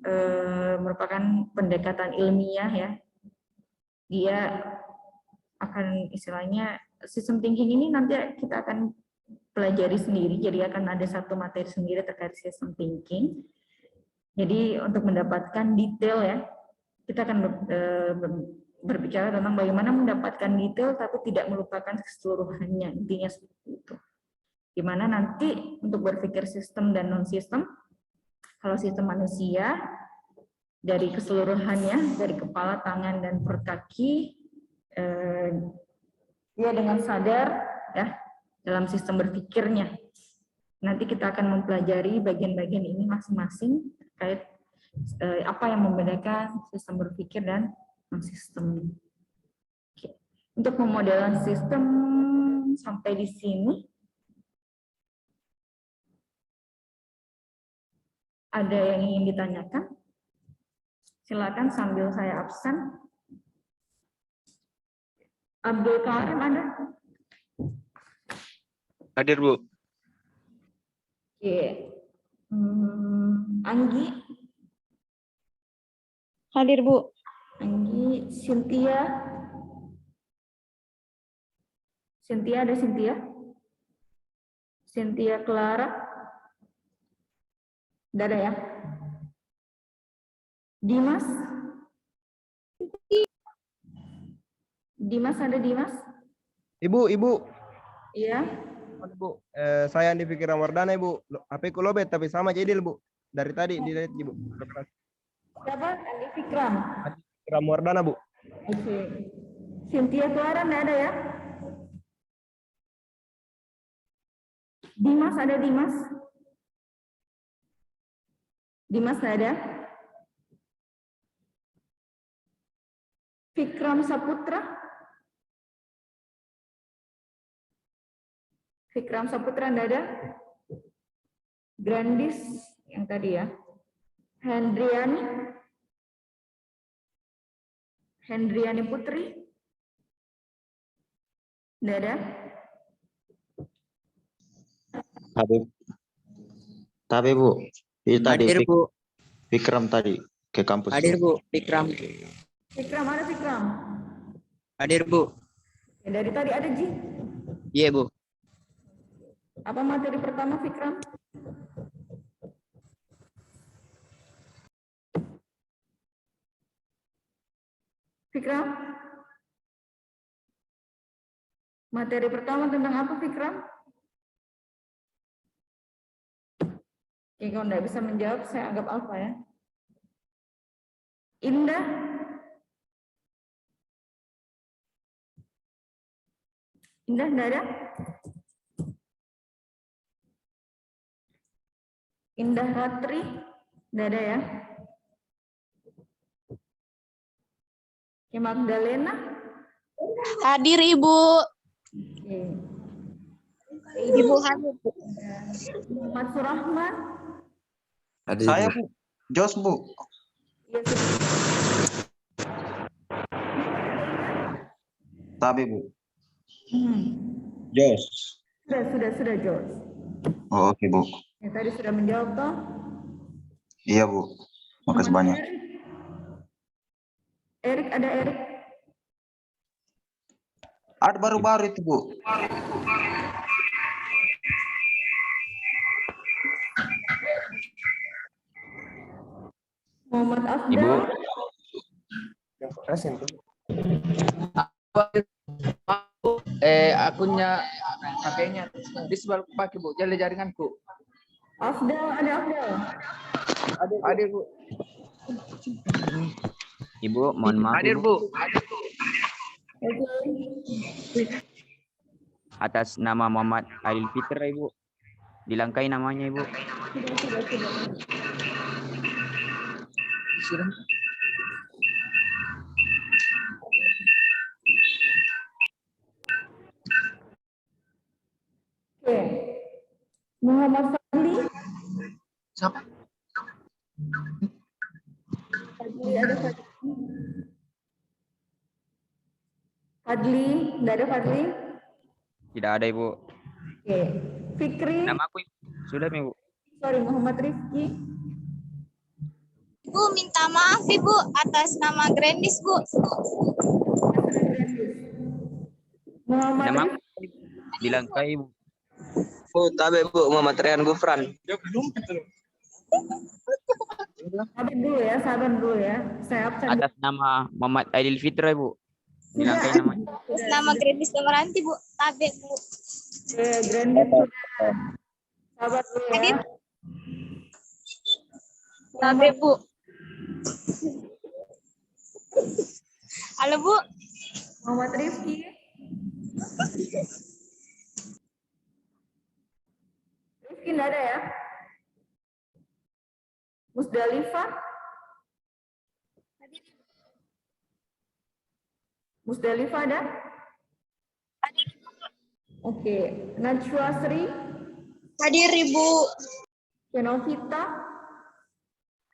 merupakan pendekatan ilmiah ya. Dia akan istilahnya sistem thinking ini nanti kita akan pelajari sendiri, jadi akan ada satu materi sendiri terkait sistem thinking. Jadi untuk mendapatkan detail ya, kita akan berbicara tentang bagaimana mendapatkan detail tapi tidak melupakan keseluruhannya, intinya seperti itu. Dimana nanti untuk berpikir sistem dan non-sistem, kalau sistem manusia, dari keseluruhannya, dari kepala, tangan, dan perut kaki, dia dengan sadar ya dalam sistem berpikirnya. Nanti kita akan mempelajari bagian-bagian ini masing-masing terkait apa yang membedakan sistem berpikir dan non-sistem. Untuk pemodelan sistem sampai di sini. Ada yang ingin ditanyakan? Silakan sambil saya absen. Abdul Karim ada? Hadir, Bu. Oke. Anggi? Hadir, Bu. Anggi, Cynthia? Cynthia ada Cynthia? Cynthia Clara? Tidak ada ya? Dimas? Dimas ada Dimas? Ibu. Iya. Bu, saya Andi Fikram Wardana, Ibu. HP ku lobet tapi sama jadi, Bu. Dari tadi dilihat, Ibu. Siapa? Andi Fikram. Fikram Wardana, Bu. Oke. Cynthia Clara tidak ada ya? Dimas ada Dimas? Dimas ada? Fikram Saputra? Fikram Saputra tidak ada? Grandis yang tadi ya? Hendriani Putri? Tidak ada? Habib. Tapi Bu, itu tadi Hadir, Bu. Fikram tadi ke kampus. Hadir, Bu. Fikram. Fikram ada Fikram? Hadir, Bu. Ya, dari tadi ada Ji. Iya, Bu. Apa materi pertama Fikram? Fikram? Materi pertama tentang apa Fikram? Oke, kalau tidak bisa menjawab, saya anggap apa ya? Indah? Indah tidak ada? Indah Ratri? Tidak ada ya? Oke, Magdalena? Hadir, Ibu. Oke. Ibu hadir. Muhammad Surahman? Saya Bu, Jos Bu. Iya, sudah. Tapi Bu, Jos. Jos. Sudah, Jos. Oh, oke Bu. Ya, tadi sudah menjawab toh? Iya Bu. Makasih banyak. Erik, ada Erik? Ada baru-baru itu Bu. Muhammad Afdal? Ibu. Yang present tuh. Akunnya pakainya di sebelah pakai, Bu. Jalan jaringanku. Afdal, ada Afdal? Hadir, Bu. Ibu, mohon maaf. Hadir, Bu. Oke. Atas nama Muhammad Adil Fitr, Ibu. Dilangkai namanya, Ibu. Sudah. Oke. Muhammad Fadli? Siapa? Fadli, ada Fadli? Fadli, tidak ada Fadli? Tidak ada, Ibu. Oke. Fikri? Nama aku, Ibu. Sudah, Ibu. Sorry, Muhammad Rifki? Bu, minta maaf, Ibu, atas nama Grandis, Bu. Muhammad Nama Rifki. Dilangkai, Bu. Bu, tabe Bu, Muhammad Rian Gufran. Sabar dulu ya. Saya absen dulu. Atas nama Muhammad Aidil Fitra, Bu. Dilangkai Sudah. namanya. Nama Grandis Nomeranti, Bu. Tabe, Bu. Oke, Grandis sudah. Sabar dulu ya. Tabe, Bu. Halo, Bu. Muhammad Rifki. Rifki enggak ada ya? Musdalifah? Musdalifah ada? Oke. Najwa Sri? Hadir, Ibu. Kenovita?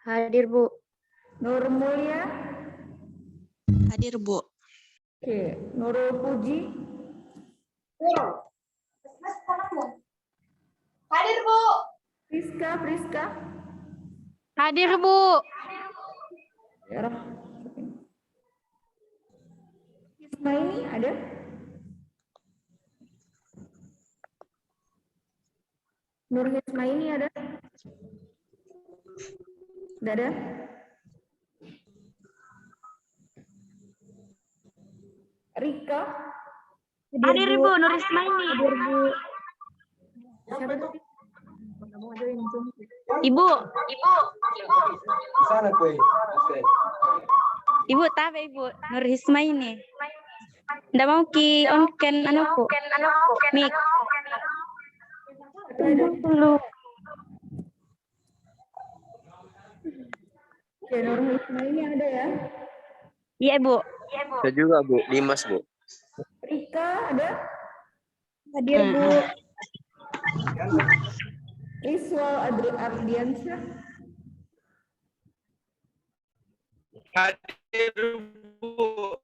Hadir, Bu. Nur Mulia? Hadir, Bu. Oke. Nurul Puji? Hadir, Bu. Priska? Hadir, Bu. Ya. Ismaili ada? Nur Ismaili ada? Tidak ada? Rika? Hadir, Ibu. Nur Ismaili. Hadir, Bu. Siapa tuh? Ibu. Di sana kue. Ibu tabe, Ibu. Nur Ismaili. Nggak mau ki on can anakku. Mik. Dulu. Oke, Nur Ismaili ada ya? Iya, Bu. Saya juga Bu, Dimas Bu. Rika ada? Hadir, Bu. Rizwal Ardiansyah? Hadir, Bu.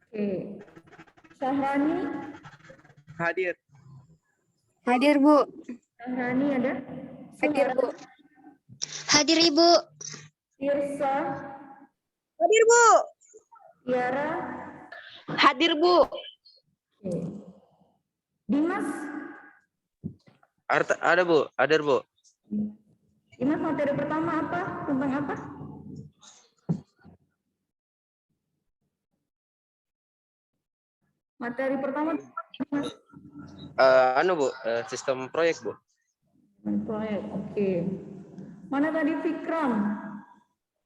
Oke. Syahrani? Hadir. Hadir, Bu. Syahrani ada? Hadir, Bu. Hadir, Ibu. Tirsa? Hadir, Bu. Tiara? Hadir, Bu. Oke. Dimas? Ada Bu, hadir Bu. Dimas, materi pertama apa? Tentang apa? Materi pertama Dimas? Bu, sistem proyek Bu. Proyek, oke. Mana tadi Fikram?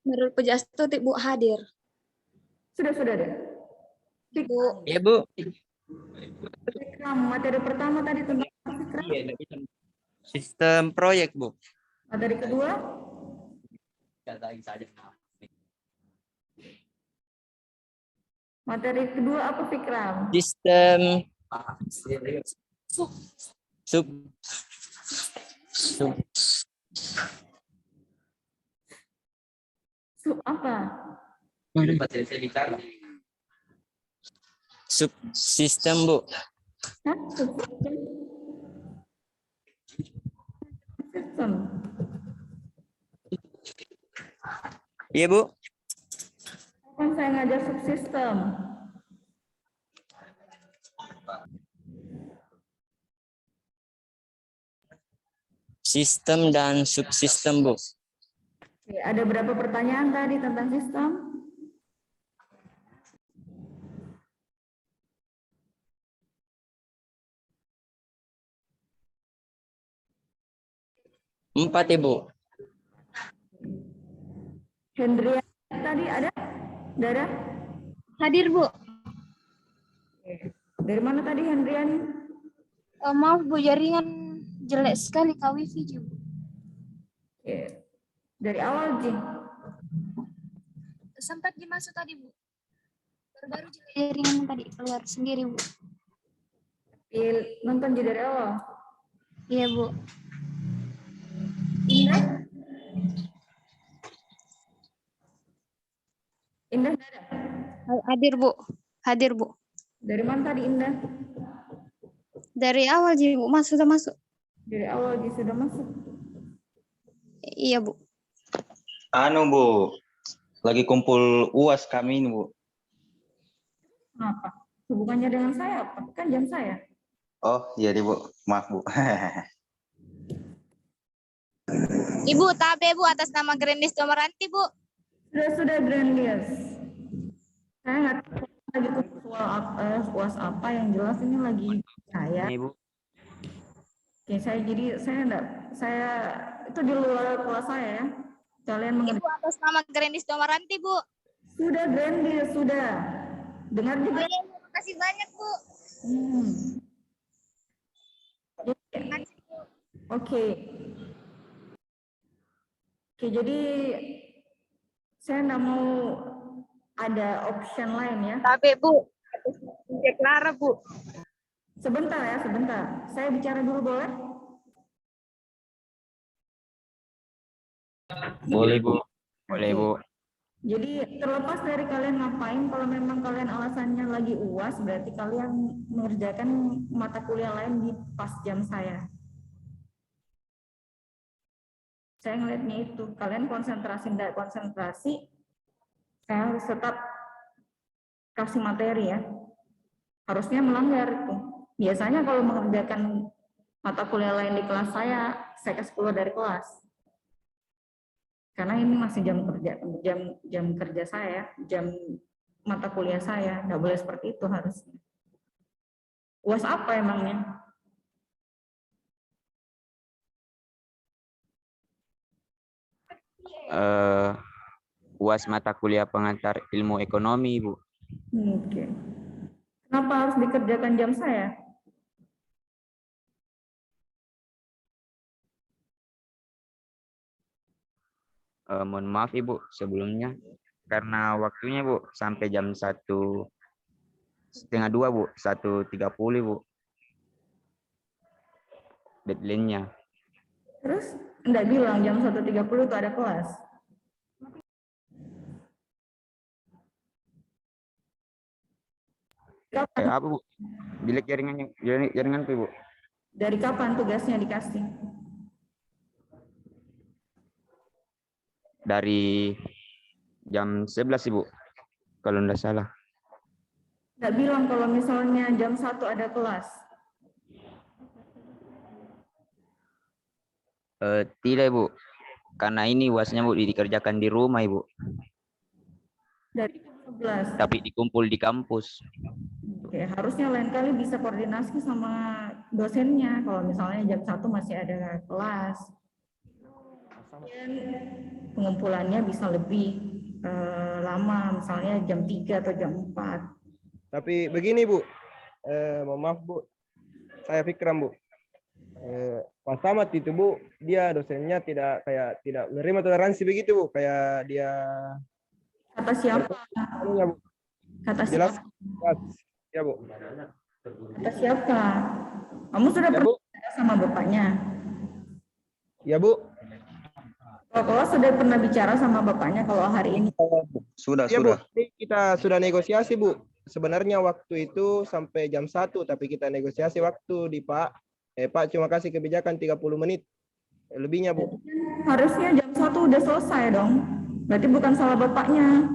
Nurul Pujastuti, Bu, hadir. Sudah ada. Bu. Iya, Bu. Fikram, materi pertama tadi tentang apa, Fikram? Sistem proyek, Bu. Materi kedua? Materi kedua apa, Fikram? Sistem sub Sub apa? subsistem, Bu. Hah? Subsistem? Sistem. Iya, Bu. Kan saya ngajar subsistem. Sistem dan subsistem, Bu. Oke, ada berapa pertanyaan tadi tentang sistem? Empat, Ibu. Hendrian tadi ada? Dara? Hadir, Bu. Dari mana tadi Hendrian? Maaf, Bu, jaringan jelek sekali Kak Wifi juga. Oke. Dari awal, Ji. Sempat dimasuk tadi, Bu. Baru-baru jelek jaringan tadi keluar sendiri, Bu. Nonton Ji dari awal. Iya, Bu. Indah? Indah ada? Hadir, Bu. Hadir, Bu. Dari mana tadi Indah? Dari awal, Ji, Bu. Sudah masuk. Dari awal Ji sudah masuk. Iya, Bu. Bu, lagi kumpul UAS kami ini Bu. Kenapa? Hubungannya dengan saya apa? Kan jam saya. Oh, iya deh, Bu. Maaf, Bu. Ibu, tabe Bu atas nama Grandis Domaranti Bu. Sudah Grandius. Saya nggak tahu lagi UAS apa yang jelas ini lagi saya. Ini, Bu. Oke, saya itu di luar kelas saya ya. Kalian Ibu mengerti? atas nama Grandis Domaranti Bu. Sudah Grandius, sudah. Dengar Oh, juga. iya, terima kasih banyak Bu. Oke. Oke, jadi saya nggak mau ada option lain ya. Tabe Bu. Cek Clara Bu. Sebentar ya, sebentar. Saya bicara dulu boleh? Boleh, Bu. Boleh, Oke. Bu. Jadi terlepas dari kalian ngapain, kalau memang kalian alasannya lagi UAS, berarti kalian mengerjakan mata kuliah lain di pas jam saya. Saya ngelihatnya itu, kalian konsentrasi tidak konsentrasi, saya harus tetap kasih materi ya. Harusnya melanggar itu. Biasanya kalau mengerjakan mata kuliah lain di kelas saya kasih keluar dari kelas. Karena ini masih jam kerja saya, jam mata kuliah saya, nggak boleh seperti itu harusnya. UAS apa emangnya? UAS mata kuliah pengantar ilmu ekonomi, Bu. Oke. Kenapa harus dikerjakan jam saya? Mohon maaf, Ibu, sebelumnya. Karena waktunya, Bu, sampai jam 1:30, Bu. 1:30, Bu. Deadline-nya. Terus enggak bilang jam 1:30 itu ada kelas. Kapan? Apa, Bu? Jelek jaringan, Bu. Dari kapan tugasnya dikasih? Dari jam 11, Ibu. Kalau enggak salah. Enggak bilang kalau misalnya jam 1 ada kelas. Tidak, Ibu. Karena ini UASnya, Bu, dikerjakan di rumah, Ibu. Dari jam 11. Tapi dikumpul di kampus. Oke, harusnya lain kali bisa koordinasi sama dosennya. Kalau misalnya jam 1 masih ada kelas. Dan pengumpulannya bisa lebih lama, misalnya jam 3 atau jam 4. Tapi begini, Bu. Mohon maaf, Bu. Saya Fikram, Bu. Pas tamat itu, Bu, dia dosennya tidak menerima toleransi begitu, Bu. Kayak dia Kata siapa? ya, Bu. Kata Jelas. siapa? Ya, Bu. Kata siapa? Kamu sudah Ya, pernah Bu. bicara sama bapaknya? Ya, Bu. Kalau sudah pernah bicara sama bapaknya kalau hari ini? Sudah, Ya, sudah. Bu. Ini kita sudah negosiasi, Bu. Sebenarnya waktu itu sampai jam 1, tapi kita negosiasi waktu di Pak. Pak cuma kasih kebijakan 30 menit. Lebihnya, Bu. Harusnya jam 1 udah selesai dong. Berarti bukan salah bapaknya.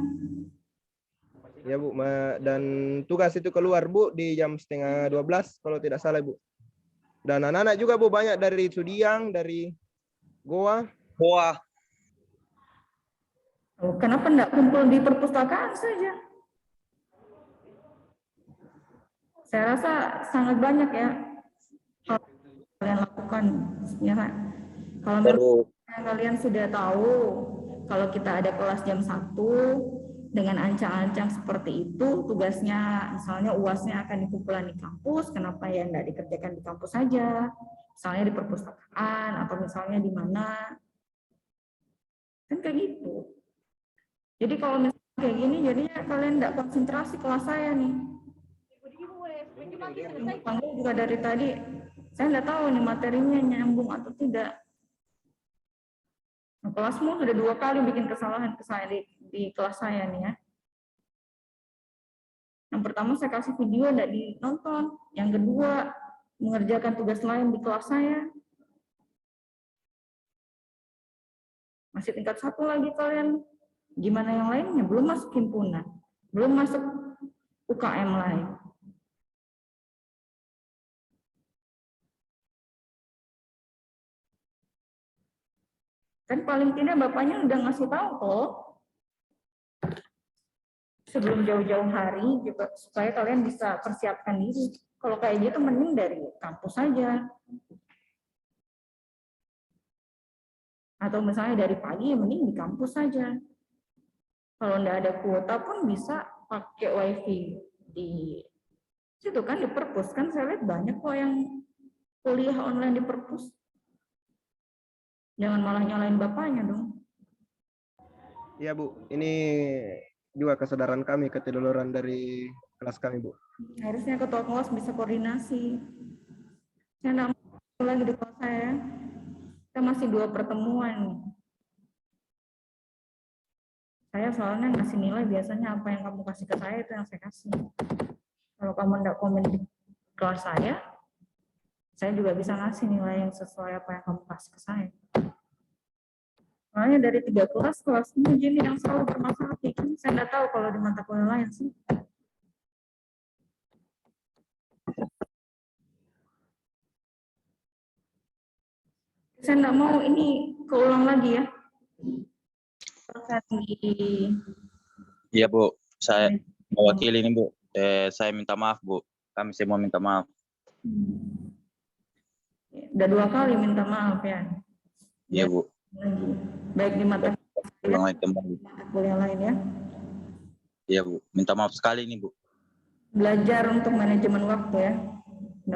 Ya, Bu. Dan tugas itu keluar, Bu, di jam 11:30 kalau tidak salah, Bu. Dan anak-anak juga, Bu, banyak dari Sudiang, dari Goa. Kenapa enggak kumpul di perpustakaan saja? Saya rasa sangat banyak ya hal yang kalian lakukan. Ya, Pak. Kalau misalnya kalian sudah tahu kalau kita ada kelas jam 1 dengan ancang-ancang seperti itu, tugasnya misalnya UASnya akan dikumpulkan di kampus, kenapa ya enggak dikerjakan di kampus saja? Misalnya di perpustakaan atau misalnya di mana? Kan kayak gitu. Jadi kalau misalnya kayak gini, jadinya kalian enggak konsentrasi kelas saya nih. Panggil juga dari tadi, saya nggak tahu nih materinya nyambung atau tidak. Nah, kelasmu sudah 2 kali bikin kesalahan di kelas saya nih ya. Yang pertama saya kasih video nggak dinonton. Yang kedua mengerjakan tugas lain di kelas saya. Masih tingkat 1 lagi kalian. Gimana yang lainnya? Belum masuk himpunan, belum masuk UKM lain. Kan paling tidak bapaknya udah ngasih tahu kok sebelum jauh-jauh hari juga supaya kalian bisa persiapkan diri. Kalau kayak gitu mending dari kampus saja. Atau misalnya dari pagi mending di kampus saja. Kalau nggak ada kuota pun bisa pakai wifi di situ kan, di perpus kan saya lihat banyak kok yang kuliah online di perpus. Jangan malah nyalain bapaknya dong. Iya Bu, ini juga kesadaran kami, ketiduran dari kelas kami Bu. Harusnya ketua kelas bisa koordinasi. Saya nggak mau lagi di kelas saya. Kita masih 2 pertemuan. Saya soalnya ngasih nilai biasanya apa yang kamu kasih ke saya itu yang saya kasih. Kalau kamu nggak komen di kelas saya juga bisa ngasih nilai yang sesuai apa yang kamu kasih ke saya. Soalnya dari 3 kelas ini Jimmy yang selalu bermasalah kayak gini. Saya nggak tahu kalau di mata kuliah lain sih. Saya nggak mau ini keulang lagi ya. Iya Bu, saya mewakili ini Bu. Saya minta maaf Bu. Kami semua minta maaf. Udah 2 kali minta maaf ya. Iya Bu. Baik di mata kuliah lain ya. Iya Bu, minta maaf sekali nih Bu. Belajar untuk manajemen waktu ya.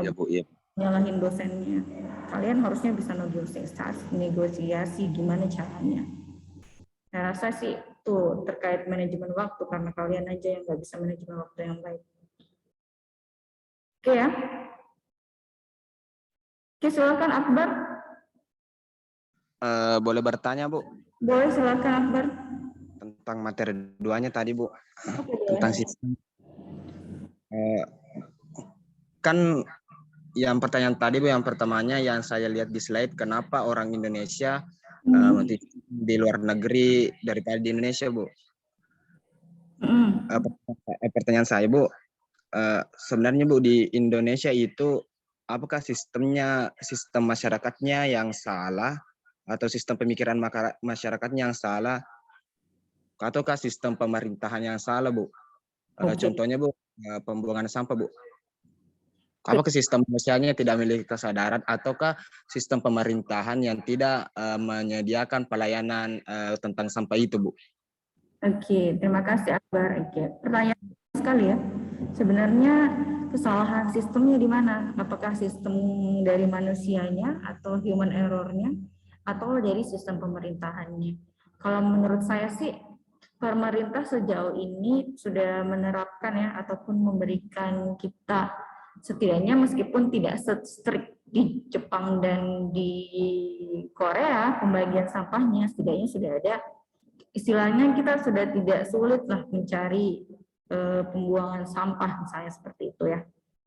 Iya Bu, iya. Nyalahin dosennya. Kalian harusnya bisa negosiasi gimana caranya. Saya rasa sih tuh terkait manajemen waktu karena kalian aja yang nggak bisa manajemen waktu yang baik. Oke ya. Oke, silakan Akbar. Boleh bertanya Bu? Boleh, silakan Akbar. Tentang materi 2-nya tadi Bu. Tentang sistem. Kan yang pertanyaan tadi Bu, yang pertamanya yang saya lihat di slide, kenapa orang Indonesia di luar negeri daripada di Indonesia Bu? Pertanyaan saya Bu, sebenarnya Bu di Indonesia itu apakah sistem masyarakatnya yang salah atau sistem pemikiran masyarakatnya yang salah ataukah sistem pemerintahan yang salah Bu? Contohnya Bu, pembuangan sampah Bu. Apakah sistem sosialnya tidak memiliki kesadaran ataukah sistem pemerintahan yang tidak menyediakan pelayanan tentang sampah itu Bu? Oke, terima kasih Akbar. Oke, pertanyaan sekali ya. Sebenarnya kesalahan sistemnya di mana? Apakah sistem dari manusianya atau human error-nya atau dari sistem pemerintahannya? Kalau menurut saya sih pemerintah sejauh ini sudah menerapkan ya ataupun memberikan kita setidaknya meskipun tidak strict di Jepang dan di Korea pembagian sampahnya, setidaknya sudah ada istilahnya kita sudah tidak sulit lah mencari pembuangan sampah misalnya seperti itu ya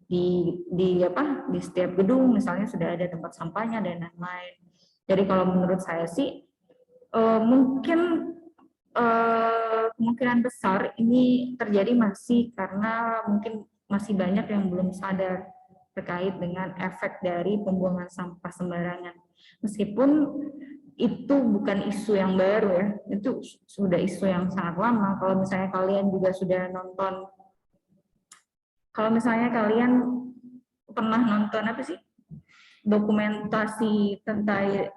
di setiap gedung misalnya sudah ada tempat sampahnya dan lain-lain. Jadi kalau menurut saya sih mungkin kemungkinan besar ini terjadi masih karena mungkin masih banyak yang belum sadar terkait dengan efek dari pembuangan sampah sembarangan. Meskipun itu bukan isu yang baru ya, itu sudah isu yang sangat lama. Kalau misalnya kalian juga sudah nonton, kalau misalnya kalian pernah nonton apa sih dokumentasi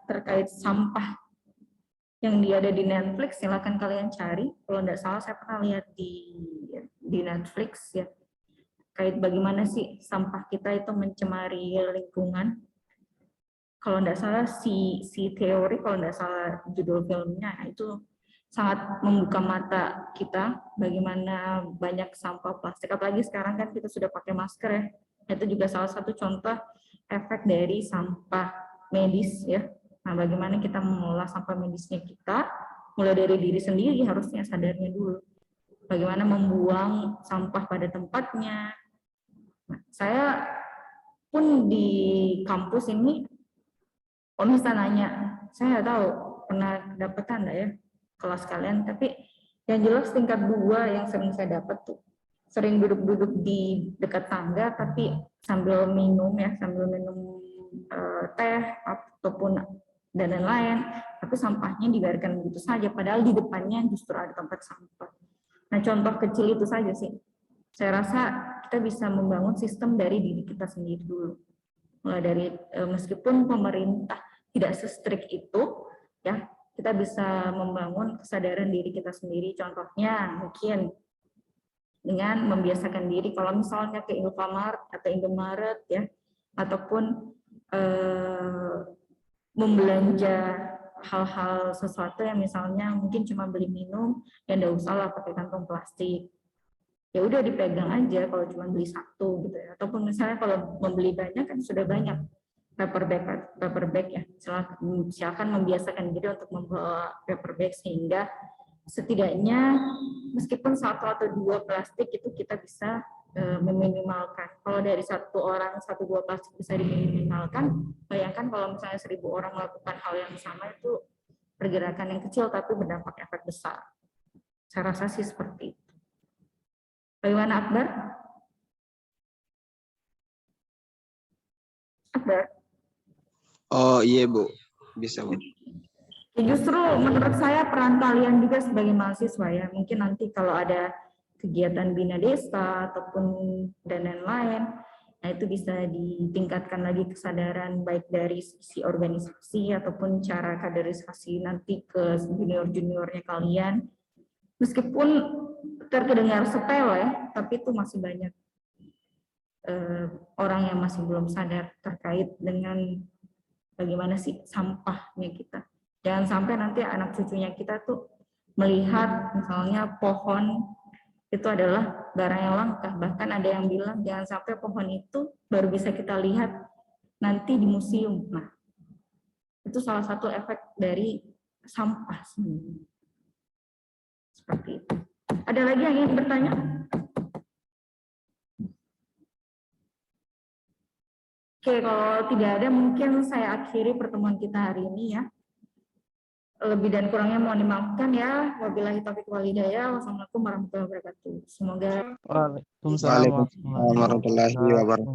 terkait sampah yang ada di Netflix, silakan kalian cari. Kalau tidak salah saya pernah lihat di Netflix ya, terkait bagaimana sih sampah kita itu mencemari lingkungan. Kalau tidak salah si teori, kalau tidak salah judul filmnya, itu sangat membuka mata kita bagaimana banyak sampah plastik. Apalagi sekarang kan kita sudah pakai masker ya. Itu juga salah satu contoh efek dari sampah medis ya. Nah, bagaimana kita mengolah sampah medisnya kita, mulai dari diri sendiri harusnya sadarnya dulu. Bagaimana membuang sampah pada tempatnya. Nah, saya pun di kampus ini, kalau misalnya nanya, saya nggak tahu pernah dapat tanda ya kelas kalian, tapi yang jelas tingkat 2 yang sering saya dapat tuh sering duduk-duduk di dekat tangga tapi sambil minum teh ataupun dan lain-lain, tapi sampahnya dibiarkan begitu saja, padahal di depannya justru ada tempat sampah. Nah, contoh kecil itu saja sih. Saya rasa kita bisa membangun sistem dari diri kita sendiri dulu. Mulai dari meskipun pemerintah tidak se-strict itu, ya kita bisa membangun kesadaran diri kita sendiri. Contohnya mungkin dengan membiasakan diri kalau misalnya ke Alfamart atau Indomaret ya, ataupun membelanja hal-hal sesuatu yang misalnya mungkin cuma beli minum, ya nggak usah lah pakai kantong plastik. Ya udah dipegang aja kalau cuma beli satu gitu ya. Ataupun misalnya kalau membeli banyak kan sudah banyak paper bag ya. Silakan membiasakan diri untuk membawa paper bag sehingga setidaknya meskipun 1 atau 2 plastik itu kita bisa meminimalkan. Kalau dari 1 orang 1-2 plastik bisa diminimalkan, bayangkan kalau misalnya 1000 orang melakukan hal yang sama, itu pergerakan yang kecil tapi berdampak efek besar. Saya rasa sih seperti itu. Bagaimana Akbar? Akbar? Oh iya Bu, bisa Bu. Ya, justru menurut saya peran kalian juga sebagai mahasiswa ya, mungkin nanti kalau ada kegiatan bina desa ataupun dan lain-lain, nah itu bisa ditingkatkan lagi kesadaran baik dari sisi organisasi ataupun cara kaderisasi nanti ke junior-juniornya kalian. Meskipun terdengar sepele, tapi itu masih banyak orang yang masih belum sadar terkait dengan bagaimana sih sampahnya kita. Jangan sampai nanti anak cucunya kita tuh melihat misalnya pohon itu adalah barang yang langka. Bahkan ada yang bilang jangan sampai pohon itu baru bisa kita lihat nanti di museum. Nah, itu salah satu efek dari sampah sendiri. Seperti itu. Ada lagi yang ingin bertanya? Oke, kalau tidak ada mungkin saya akhiri pertemuan kita hari ini ya. Lebih dan kurangnya mohon dimaafkan ya. Wabillahi taufiq wal hidayah. Wassalamualaikum warahmatullahi wabarakatuh. Semoga Waalaikumsalam Waalaikumsalam warahmatullahi wabarakatuh.